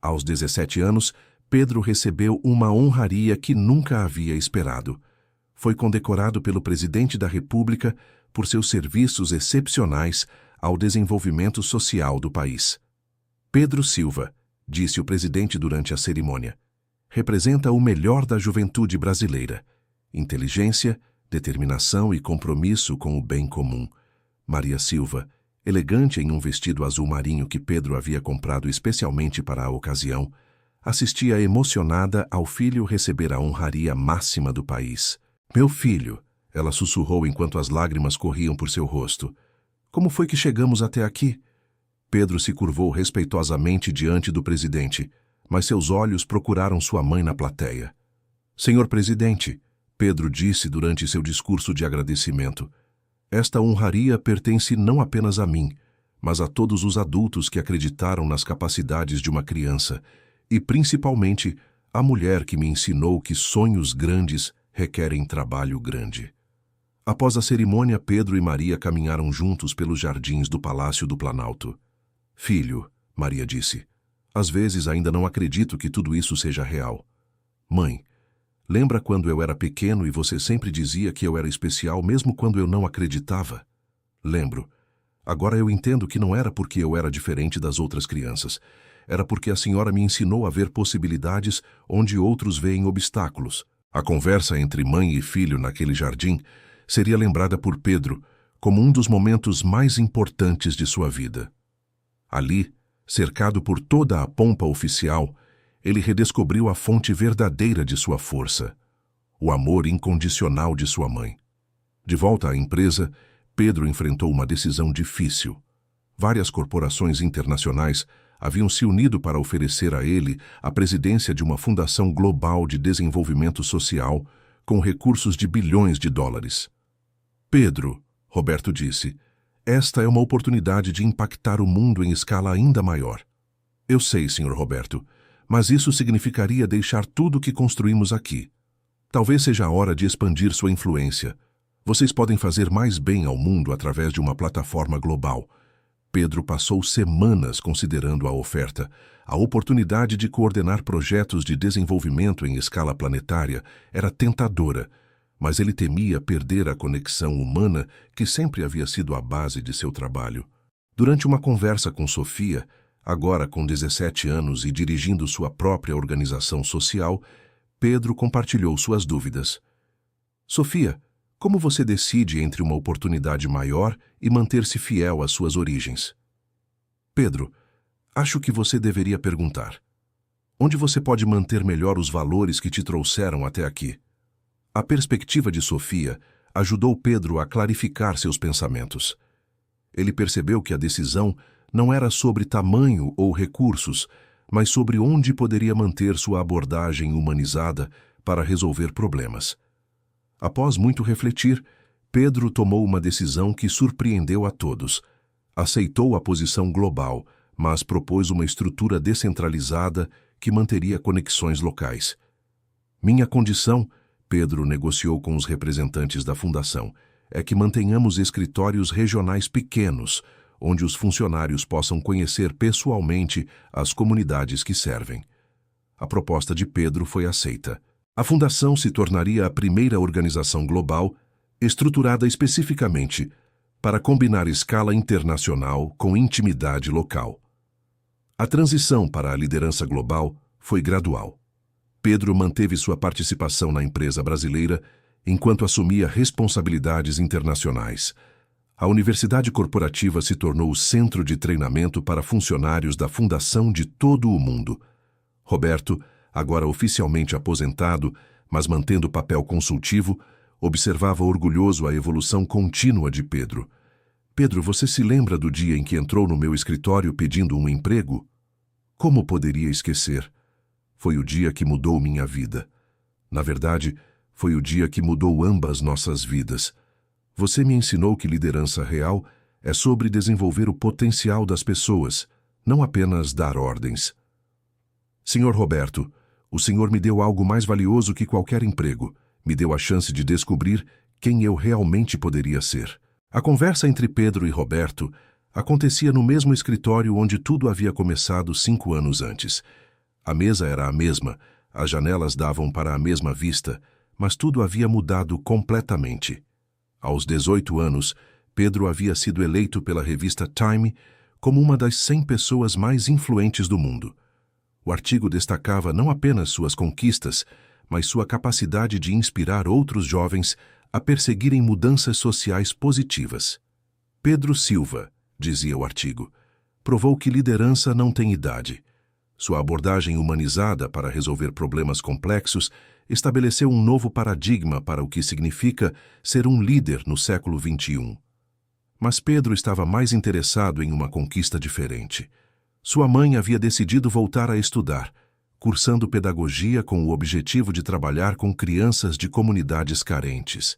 Aos 17 anos, Pedro recebeu uma honraria que nunca havia esperado. Foi condecorado pelo presidente da República por seus serviços excepcionais ao desenvolvimento social do país. Pedro Silva, disse o presidente durante a cerimônia, representa o melhor da juventude brasileira. Inteligência, determinação e compromisso com o bem comum. Maria Silva, elegante em um vestido azul marinho que Pedro havia comprado especialmente para a ocasião, assistia emocionada ao filho receber a honraria máxima do país. Meu filho, ela sussurrou enquanto as lágrimas corriam por seu rosto. Como foi que chegamos até aqui? Pedro se curvou respeitosamente diante do presidente, mas seus olhos procuraram sua mãe na plateia. Senhor presidente, Pedro disse durante seu discurso de agradecimento, esta honraria pertence não apenas a mim, mas a todos os adultos que acreditaram nas capacidades de uma criança, e principalmente à mulher que me ensinou que sonhos grandes requerem trabalho grande. Após a cerimônia, Pedro e Maria caminharam juntos pelos jardins do Palácio do Planalto. Filho, Maria disse, às vezes ainda não acredito que tudo isso seja real. Mãe, lembra quando eu era pequeno e você sempre dizia que eu era especial mesmo quando eu não acreditava? Lembro. Agora eu entendo que não era porque eu era diferente das outras crianças. Era porque a senhora me ensinou a ver possibilidades onde outros veem obstáculos. A conversa entre mãe e filho naquele jardim seria lembrada por Pedro como um dos momentos mais importantes de sua vida. Ali, cercado por toda a pompa oficial, ele redescobriu a fonte verdadeira de sua força, o amor incondicional de sua mãe. De volta à empresa, Pedro enfrentou uma decisão difícil. Várias corporações internacionais haviam se unido para oferecer a ele a presidência de uma fundação global de desenvolvimento social com recursos de bilhões de dólares. Pedro, Roberto disse, esta é uma oportunidade de impactar o mundo em escala ainda maior. Eu sei, Sr. Roberto, mas isso significaria deixar tudo o que construímos aqui. Talvez seja a hora de expandir sua influência. Vocês podem fazer mais bem ao mundo através de uma plataforma global. Pedro passou semanas considerando a oferta. A oportunidade de coordenar projetos de desenvolvimento em escala planetária era tentadora, mas ele temia perder a conexão humana que sempre havia sido a base de seu trabalho. Durante uma conversa com Sofia, agora com 17 anos e dirigindo sua própria organização social, Pedro compartilhou suas dúvidas. Sofia, como você decide entre uma oportunidade maior e manter-se fiel às suas origens? Pedro, acho que você deveria perguntar. Onde você pode manter melhor os valores que te trouxeram até aqui? A perspectiva de Sofia ajudou Pedro a clarificar seus pensamentos. Ele percebeu que a decisão não era sobre tamanho ou recursos, mas sobre onde poderia manter sua abordagem humanizada para resolver problemas. Após muito refletir, Pedro tomou uma decisão que surpreendeu a todos. Aceitou a posição global, mas propôs uma estrutura descentralizada que manteria conexões locais. Minha condição, Pedro negociou com os representantes da fundação, é que mantenhamos escritórios regionais pequenos, onde os funcionários possam conhecer pessoalmente as comunidades que servem. A proposta de Pedro foi aceita. A fundação se tornaria a primeira organização global estruturada especificamente para combinar escala internacional com intimidade local. A transição para a liderança global foi gradual. Pedro manteve sua participação na empresa brasileira enquanto assumia responsabilidades internacionais. A universidade corporativa se tornou o centro de treinamento para funcionários da fundação de todo o mundo. Roberto, agora oficialmente aposentado, mas mantendo papel consultivo, Observava orgulhoso a evolução contínua de Pedro. Pedro, você se lembra do dia em que entrou no meu escritório pedindo um emprego? Como poderia esquecer? Foi o dia que mudou minha vida. Na verdade, foi o dia que mudou ambas nossas vidas. Você me ensinou que liderança real é sobre desenvolver o potencial das pessoas, não apenas dar ordens. Senhor Roberto, o senhor me deu algo mais valioso que qualquer emprego. Me deu a chance de descobrir quem eu realmente poderia ser. A conversa entre Pedro e Roberto acontecia no mesmo escritório onde tudo havia começado 5 anos antes. A mesa era a mesma, as janelas davam para a mesma vista, mas tudo havia mudado completamente. Aos 18 anos, Pedro havia sido eleito pela revista Time como uma das 100 pessoas mais influentes do mundo. O artigo destacava não apenas suas conquistas, mas sua capacidade de inspirar outros jovens a perseguirem mudanças sociais positivas. Pedro Silva, dizia o artigo, provou que liderança não tem idade. Sua abordagem humanizada para resolver problemas complexos estabeleceu um novo paradigma para o que significa ser um líder no século XXI. Mas Pedro estava mais interessado em uma conquista diferente. Sua mãe havia decidido voltar a estudar, cursando pedagogia com o objetivo de trabalhar com crianças de comunidades carentes.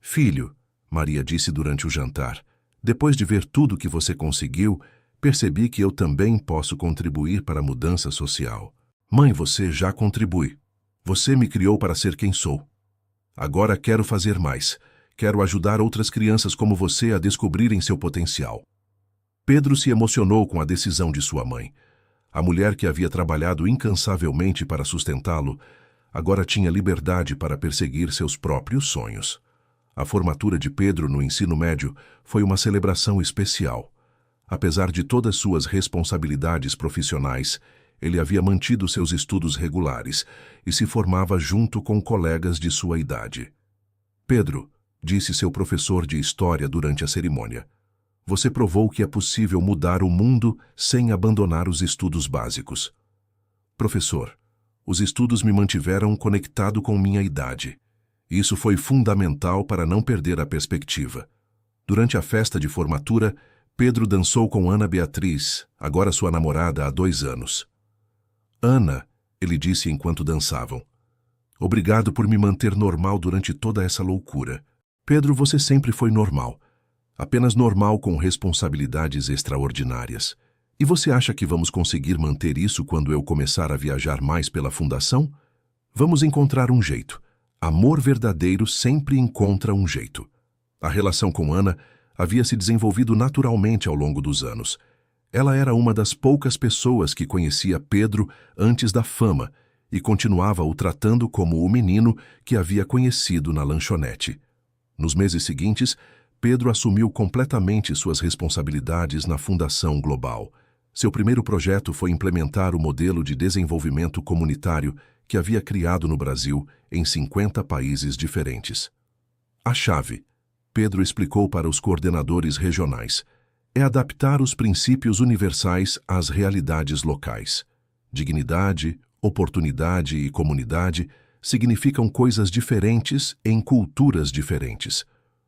Filho, Maria disse durante o jantar, depois de ver tudo que você conseguiu, percebi que eu também posso contribuir para a mudança social. Mãe, você já contribui. Você me criou para ser quem sou. Agora quero fazer mais. Quero ajudar outras crianças como você a descobrirem seu potencial. Pedro se emocionou com a decisão de sua mãe. A mulher que havia trabalhado incansavelmente para sustentá-lo, agora tinha liberdade para perseguir seus próprios sonhos. A formatura de Pedro no ensino médio foi uma celebração especial. Apesar de todas suas responsabilidades profissionais, ele havia mantido seus estudos regulares e se formava junto com colegas de sua idade. Pedro, disse seu professor de história durante a cerimônia, você provou que é possível mudar o mundo sem abandonar os estudos básicos. Professor, os estudos me mantiveram conectado com minha idade. Isso foi fundamental para não perder a perspectiva. Durante a festa de formatura, Pedro dançou com Ana Beatriz, agora sua namorada há 2 anos. Ana, ele disse enquanto dançavam, obrigado por me manter normal durante toda essa loucura. Pedro, você sempre foi normal. Apenas normal com responsabilidades extraordinárias. E você acha que vamos conseguir manter isso quando eu começar a viajar mais pela fundação? Vamos encontrar um jeito. Amor verdadeiro sempre encontra um jeito. A relação com Ana havia se desenvolvido naturalmente ao longo dos anos. Ela era uma das poucas pessoas que conhecia Pedro antes da fama e continuava o tratando como o menino que havia conhecido na lanchonete. Nos meses seguintes, Pedro assumiu completamente suas responsabilidades na Fundação Global. Seu primeiro projeto foi implementar o modelo de desenvolvimento comunitário que havia criado no Brasil em 50 países diferentes. A chave, Pedro explicou para os coordenadores regionais, é adaptar os princípios universais às realidades locais. Dignidade, oportunidade e comunidade significam coisas diferentes em culturas diferentes.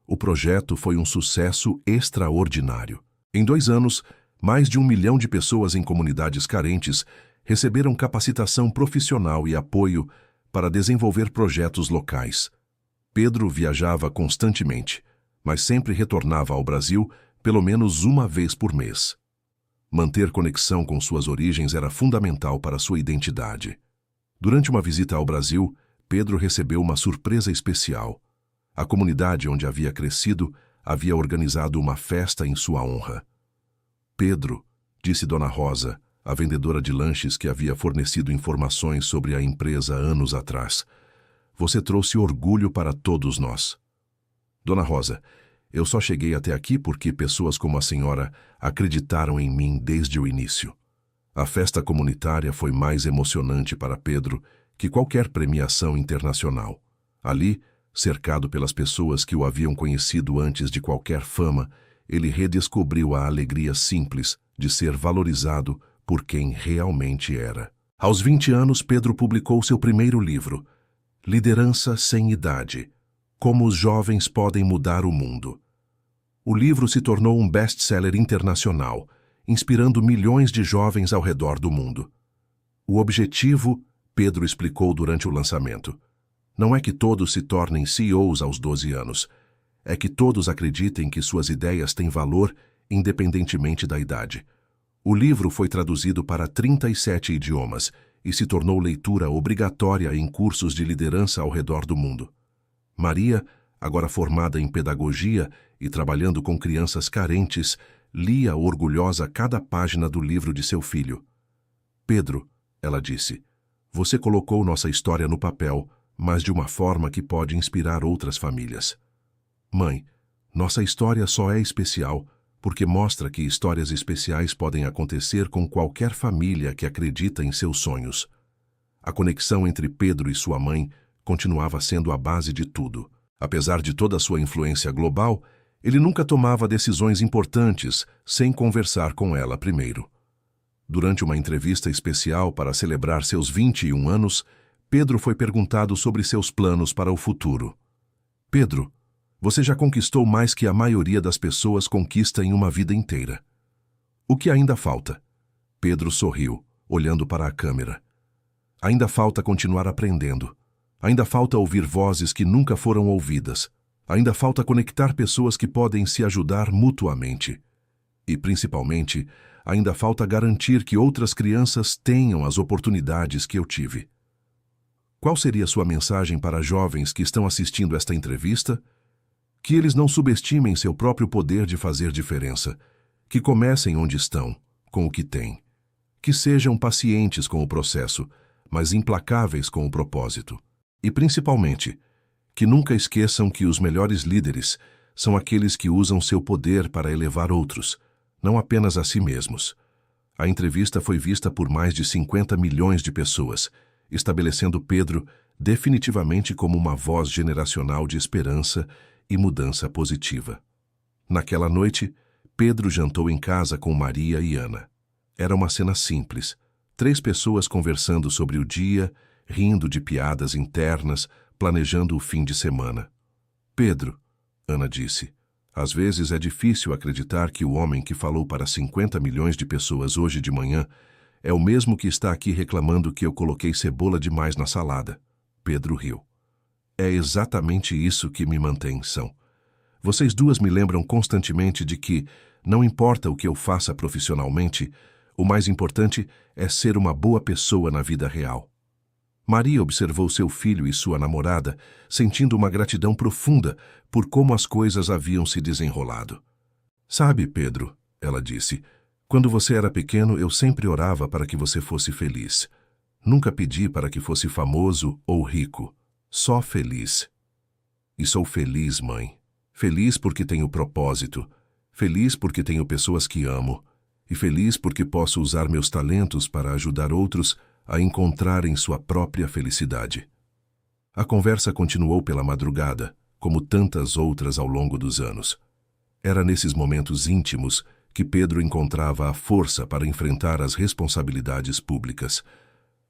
O projeto foi um sucesso extraordinário. Em 2 anos, mais de 1 milhão de pessoas em comunidades carentes receberam capacitação profissional e apoio para desenvolver projetos locais. Pedro viajava constantemente, mas sempre retornava ao Brasil pelo menos uma vez por mês. Manter conexão com suas origens era fundamental para sua identidade. Durante uma visita ao Brasil, Pedro recebeu uma surpresa especial. A comunidade onde havia crescido havia organizado uma festa em sua honra. Pedro, disse Dona Rosa, a vendedora de lanches que havia fornecido informações sobre a empresa anos atrás, você trouxe orgulho para todos nós. Dona Rosa, eu só cheguei até aqui porque pessoas como a senhora acreditaram em mim desde o início. A festa comunitária foi mais emocionante para Pedro que qualquer premiação internacional. Ali, cercado pelas pessoas que o haviam conhecido antes de qualquer fama, ele redescobriu a alegria simples de ser valorizado por quem realmente era. Aos 20 anos, Pedro publicou seu primeiro livro, Liderança Sem Idade, Como os jovens podem mudar o mundo. O livro se tornou um best-seller internacional, inspirando milhões de jovens ao redor do mundo. O objetivo, Pedro explicou durante o lançamento, não é que todos se tornem CEOs aos 12 anos. É que todos acreditem que suas ideias têm valor, independentemente da idade. O livro foi traduzido para 37 idiomas e se tornou leitura obrigatória em cursos de liderança ao redor do mundo. Maria, agora formada em pedagogia e trabalhando com crianças carentes, lia orgulhosa cada página do livro de seu filho. Pedro, ela disse, você colocou nossa história no papel, mas de uma forma que pode inspirar outras famílias. Mãe, nossa história só é especial porque mostra que histórias especiais podem acontecer com qualquer família que acredita em seus sonhos. A conexão entre Pedro e sua mãe continuava sendo a base de tudo. Apesar de toda a sua influência global, ele nunca tomava decisões importantes sem conversar com ela primeiro. Durante uma entrevista especial para celebrar seus 21 anos, Pedro foi perguntado sobre seus planos para o futuro. Pedro, você já conquistou mais que a maioria das pessoas conquista em uma vida inteira. O que ainda falta? Pedro sorriu, olhando para a câmera. Ainda falta continuar aprendendo. Ainda falta ouvir vozes que nunca foram ouvidas. Ainda falta conectar pessoas que podem se ajudar mutuamente. E, principalmente, ainda falta garantir que outras crianças tenham as oportunidades que eu tive. Qual seria sua mensagem para jovens que estão assistindo esta entrevista? Que eles não subestimem seu próprio poder de fazer diferença. Que comecem onde estão, com o que têm. Que sejam pacientes com o processo, mas implacáveis com o propósito. E, principalmente, que nunca esqueçam que os melhores líderes são aqueles que usam seu poder para elevar outros, não apenas a si mesmos. A entrevista foi vista por mais de 50 milhões de pessoas, estabelecendo Pedro definitivamente como uma voz generacional de esperança e mudança positiva. Naquela noite, Pedro jantou em casa com Maria e Ana. Era uma cena simples, 3 pessoas conversando sobre o dia, rindo de piadas internas, planejando o fim de semana. Pedro, Ana disse, às vezes é difícil acreditar que o homem que falou para 50 milhões de pessoas hoje de manhã é o mesmo que está aqui reclamando que eu coloquei cebola demais na salada. Pedro riu. É exatamente isso que me mantém são. Vocês duas me lembram constantemente de que, não importa o que eu faça profissionalmente, o mais importante é ser uma boa pessoa na vida real. Maria observou seu filho e sua namorada, sentindo uma gratidão profunda por como as coisas haviam se desenrolado. Sabe, Pedro, ela disse, quando você era pequeno eu sempre orava para que você fosse feliz. Nunca pedi para que fosse famoso ou rico. Só feliz. E sou feliz, mãe. Feliz porque tenho propósito. Feliz porque tenho pessoas que amo. E feliz porque posso usar meus talentos para ajudar outros a encontrarem sua própria felicidade. A conversa continuou pela madrugada, como tantas outras ao longo dos anos. Era nesses momentos íntimos que Pedro encontrava a força para enfrentar as responsabilidades públicas.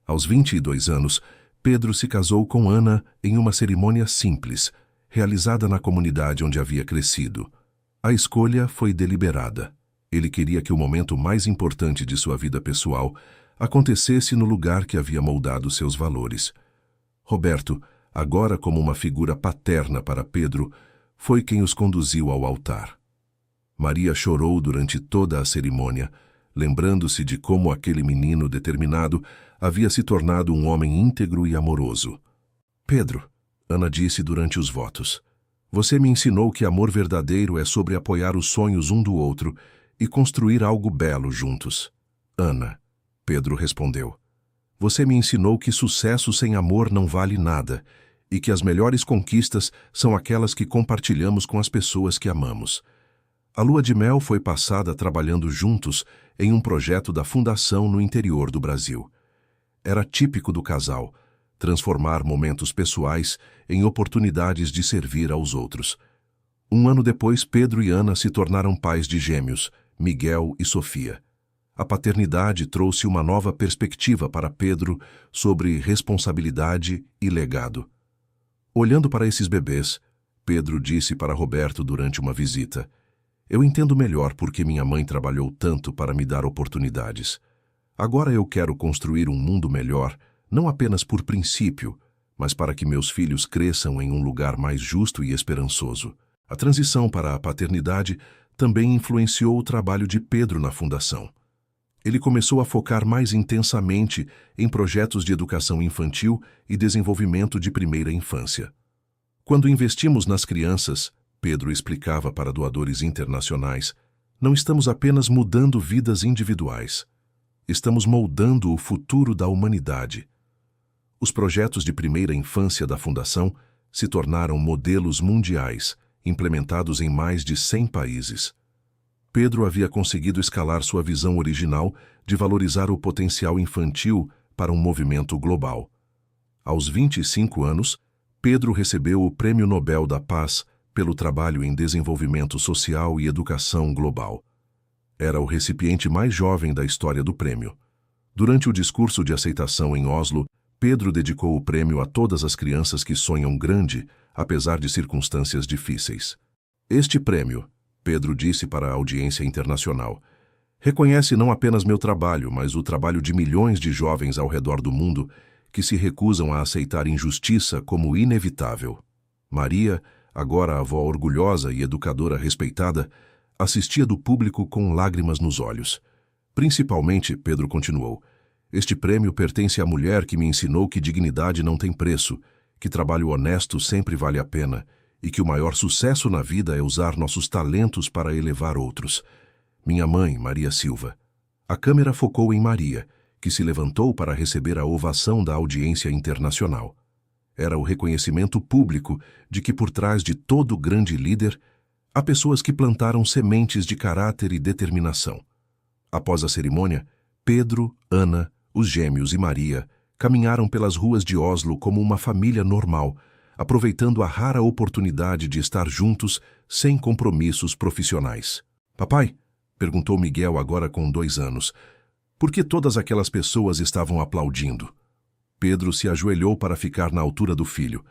Aos 22 anos, Pedro se casou com Ana em uma cerimônia simples, realizada na comunidade onde havia crescido. A escolha foi deliberada. Ele queria que o momento mais importante de sua vida pessoal acontecesse no lugar que havia moldado seus valores. Roberto, agora como uma figura paterna para Pedro, foi quem os conduziu ao altar. Maria chorou durante toda a cerimônia, lembrando-se de como aquele menino determinado havia se tornado um homem íntegro e amoroso. Pedro, Ana disse durante os votos, você me ensinou que amor verdadeiro é sobre apoiar os sonhos um do outro e construir algo belo juntos. Ana, Pedro respondeu, você me ensinou que sucesso sem amor não vale nada e que as melhores conquistas são aquelas que compartilhamos com as pessoas que amamos. A lua de mel foi passada trabalhando juntos em um projeto da fundação no interior do Brasil. Era típico do casal transformar momentos pessoais em oportunidades de servir aos outros. Um ano depois, Pedro e Ana se tornaram pais de gêmeos, Miguel e Sofia. A paternidade trouxe uma nova perspectiva para Pedro sobre responsabilidade e legado. Olhando para esses bebês, Pedro disse para Roberto durante uma visita. Eu entendo melhor porque minha mãe trabalhou tanto para me dar oportunidades. Agora eu quero construir um mundo melhor, não apenas por princípio, mas para que meus filhos cresçam em um lugar mais justo e esperançoso. A transição para a paternidade também influenciou o trabalho de Pedro na fundação. Ele começou a focar mais intensamente em projetos de educação infantil e desenvolvimento de primeira infância. Quando investimos nas crianças, Pedro explicava para doadores internacionais, não estamos apenas mudando vidas individuais, estamos moldando o futuro da humanidade. Os projetos de primeira infância da Fundação se tornaram modelos mundiais, implementados em mais de 100 países. Pedro havia conseguido escalar sua visão original de valorizar o potencial infantil para um movimento global. Aos 25 anos, Pedro recebeu o Prêmio Nobel da Paz pelo trabalho em desenvolvimento social e educação global. Era o recipiente mais jovem da história do prêmio. Durante o discurso de aceitação em Oslo, Pedro dedicou o prêmio a todas as crianças que sonham grande, apesar de circunstâncias difíceis. Este prêmio, Pedro disse para a audiência internacional, reconhece não apenas meu trabalho, mas o trabalho de milhões de jovens ao redor do mundo que se recusam a aceitar injustiça como inevitável. Maria, agora avó orgulhosa e educadora respeitada, assistia do público com lágrimas nos olhos. Principalmente, Pedro continuou, este prêmio pertence à mulher que me ensinou que dignidade não tem preço, que trabalho honesto sempre vale a pena e que o maior sucesso na vida é usar nossos talentos para elevar outros. Minha mãe, Maria Silva. A câmera focou em Maria, que se levantou para receber a ovação da audiência internacional. Era o reconhecimento público de que por trás de todo grande líder há pessoas que plantaram sementes de caráter e determinação. Após a cerimônia, Pedro, Ana, os gêmeos e Maria caminharam pelas ruas de Oslo como uma família normal, aproveitando a rara oportunidade de estar juntos sem compromissos profissionais. Papai, perguntou Miguel agora com 2 anos, por que todas aquelas pessoas estavam aplaudindo? Pedro se ajoelhou para ficar na altura do filho.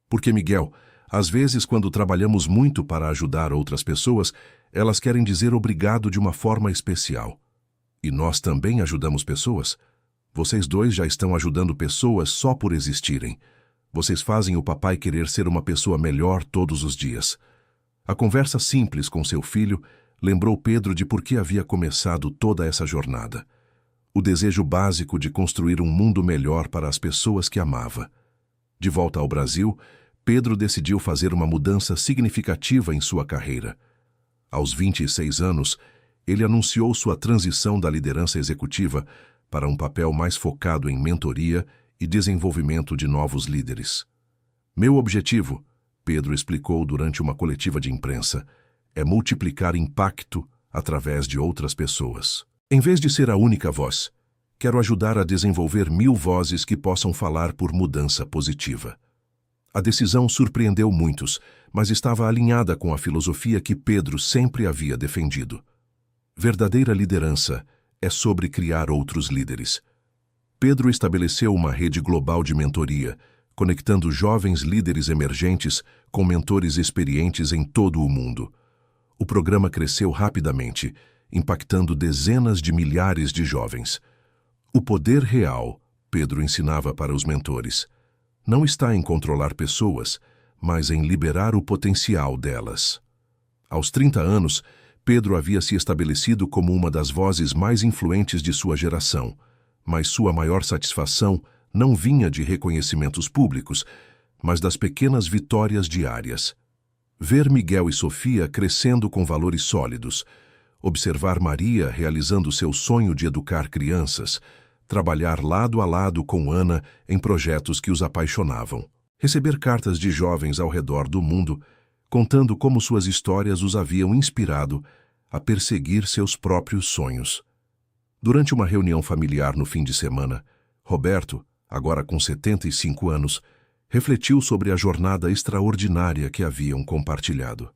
Porque, Miguel, às vezes quando trabalhamos muito para ajudar outras pessoas, elas querem dizer obrigado de uma forma especial. E nós também ajudamos pessoas? Vocês dois já estão ajudando pessoas só por existirem. Vocês fazem o papai querer ser uma pessoa melhor todos os dias. A conversa simples com seu filho lembrou Pedro de por que havia começado toda essa jornada. O desejo básico de construir um mundo melhor para as pessoas que amava. De volta ao Brasil, Pedro decidiu fazer uma mudança significativa em sua carreira. Aos 26 anos, ele anunciou sua transição da liderança executiva para um papel mais focado em mentoria e desenvolvimento de novos líderes. Meu objetivo, Pedro explicou durante uma coletiva de imprensa, é multiplicar impacto através de outras pessoas. Em vez de ser a única voz, quero ajudar a desenvolver 1000 vozes que possam falar por mudança positiva. A decisão surpreendeu muitos, mas estava alinhada com a filosofia que Pedro sempre havia defendido. Verdadeira liderança é sobre criar outros líderes. Pedro estabeleceu uma rede global de mentoria, conectando jovens líderes emergentes com mentores experientes em todo o mundo. O programa cresceu rapidamente, impactando dezenas de milhares de jovens. O poder real, Pedro ensinava para os mentores, não está em controlar pessoas, mas em liberar o potencial delas. Aos 30 anos, Pedro havia se estabelecido como uma das vozes mais influentes de sua geração, mas sua maior satisfação não vinha de reconhecimentos públicos, mas das pequenas vitórias diárias. Ver Miguel e Sofia crescendo com valores sólidos, observar Maria realizando seu sonho de educar crianças, trabalhar lado a lado com Ana em projetos que os apaixonavam, receber cartas de jovens ao redor do mundo, contando como suas histórias os haviam inspirado a perseguir seus próprios sonhos. Durante uma reunião familiar no fim de semana, Roberto, agora com 75 anos, refletiu sobre a jornada extraordinária que haviam compartilhado.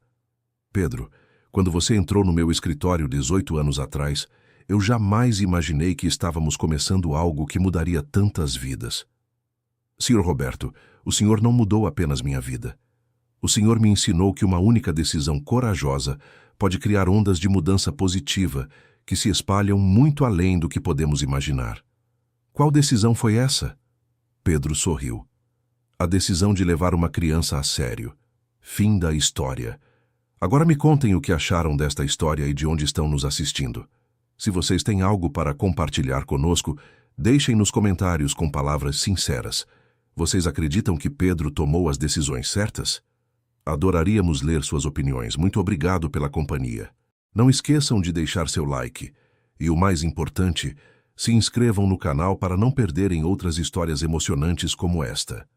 Pedro, quando você entrou no meu escritório 18 anos atrás, eu jamais imaginei que estávamos começando algo que mudaria tantas vidas. Senhor Roberto, o senhor não mudou apenas minha vida. O Senhor me ensinou que uma única decisão corajosa pode criar ondas de mudança positiva que se espalham muito além do que podemos imaginar. Qual decisão foi essa? Pedro sorriu. A decisão de levar uma criança a sério. Fim da história. Agora me contem o que acharam desta história e de onde estão nos assistindo. Se vocês têm algo para compartilhar conosco, deixem nos comentários com palavras sinceras. Vocês acreditam que Pedro tomou as decisões certas? Adoraríamos ler suas opiniões. Muito obrigado pela companhia. Não esqueçam de deixar seu like. E o mais importante, se inscrevam no canal para não perderem outras histórias emocionantes como esta.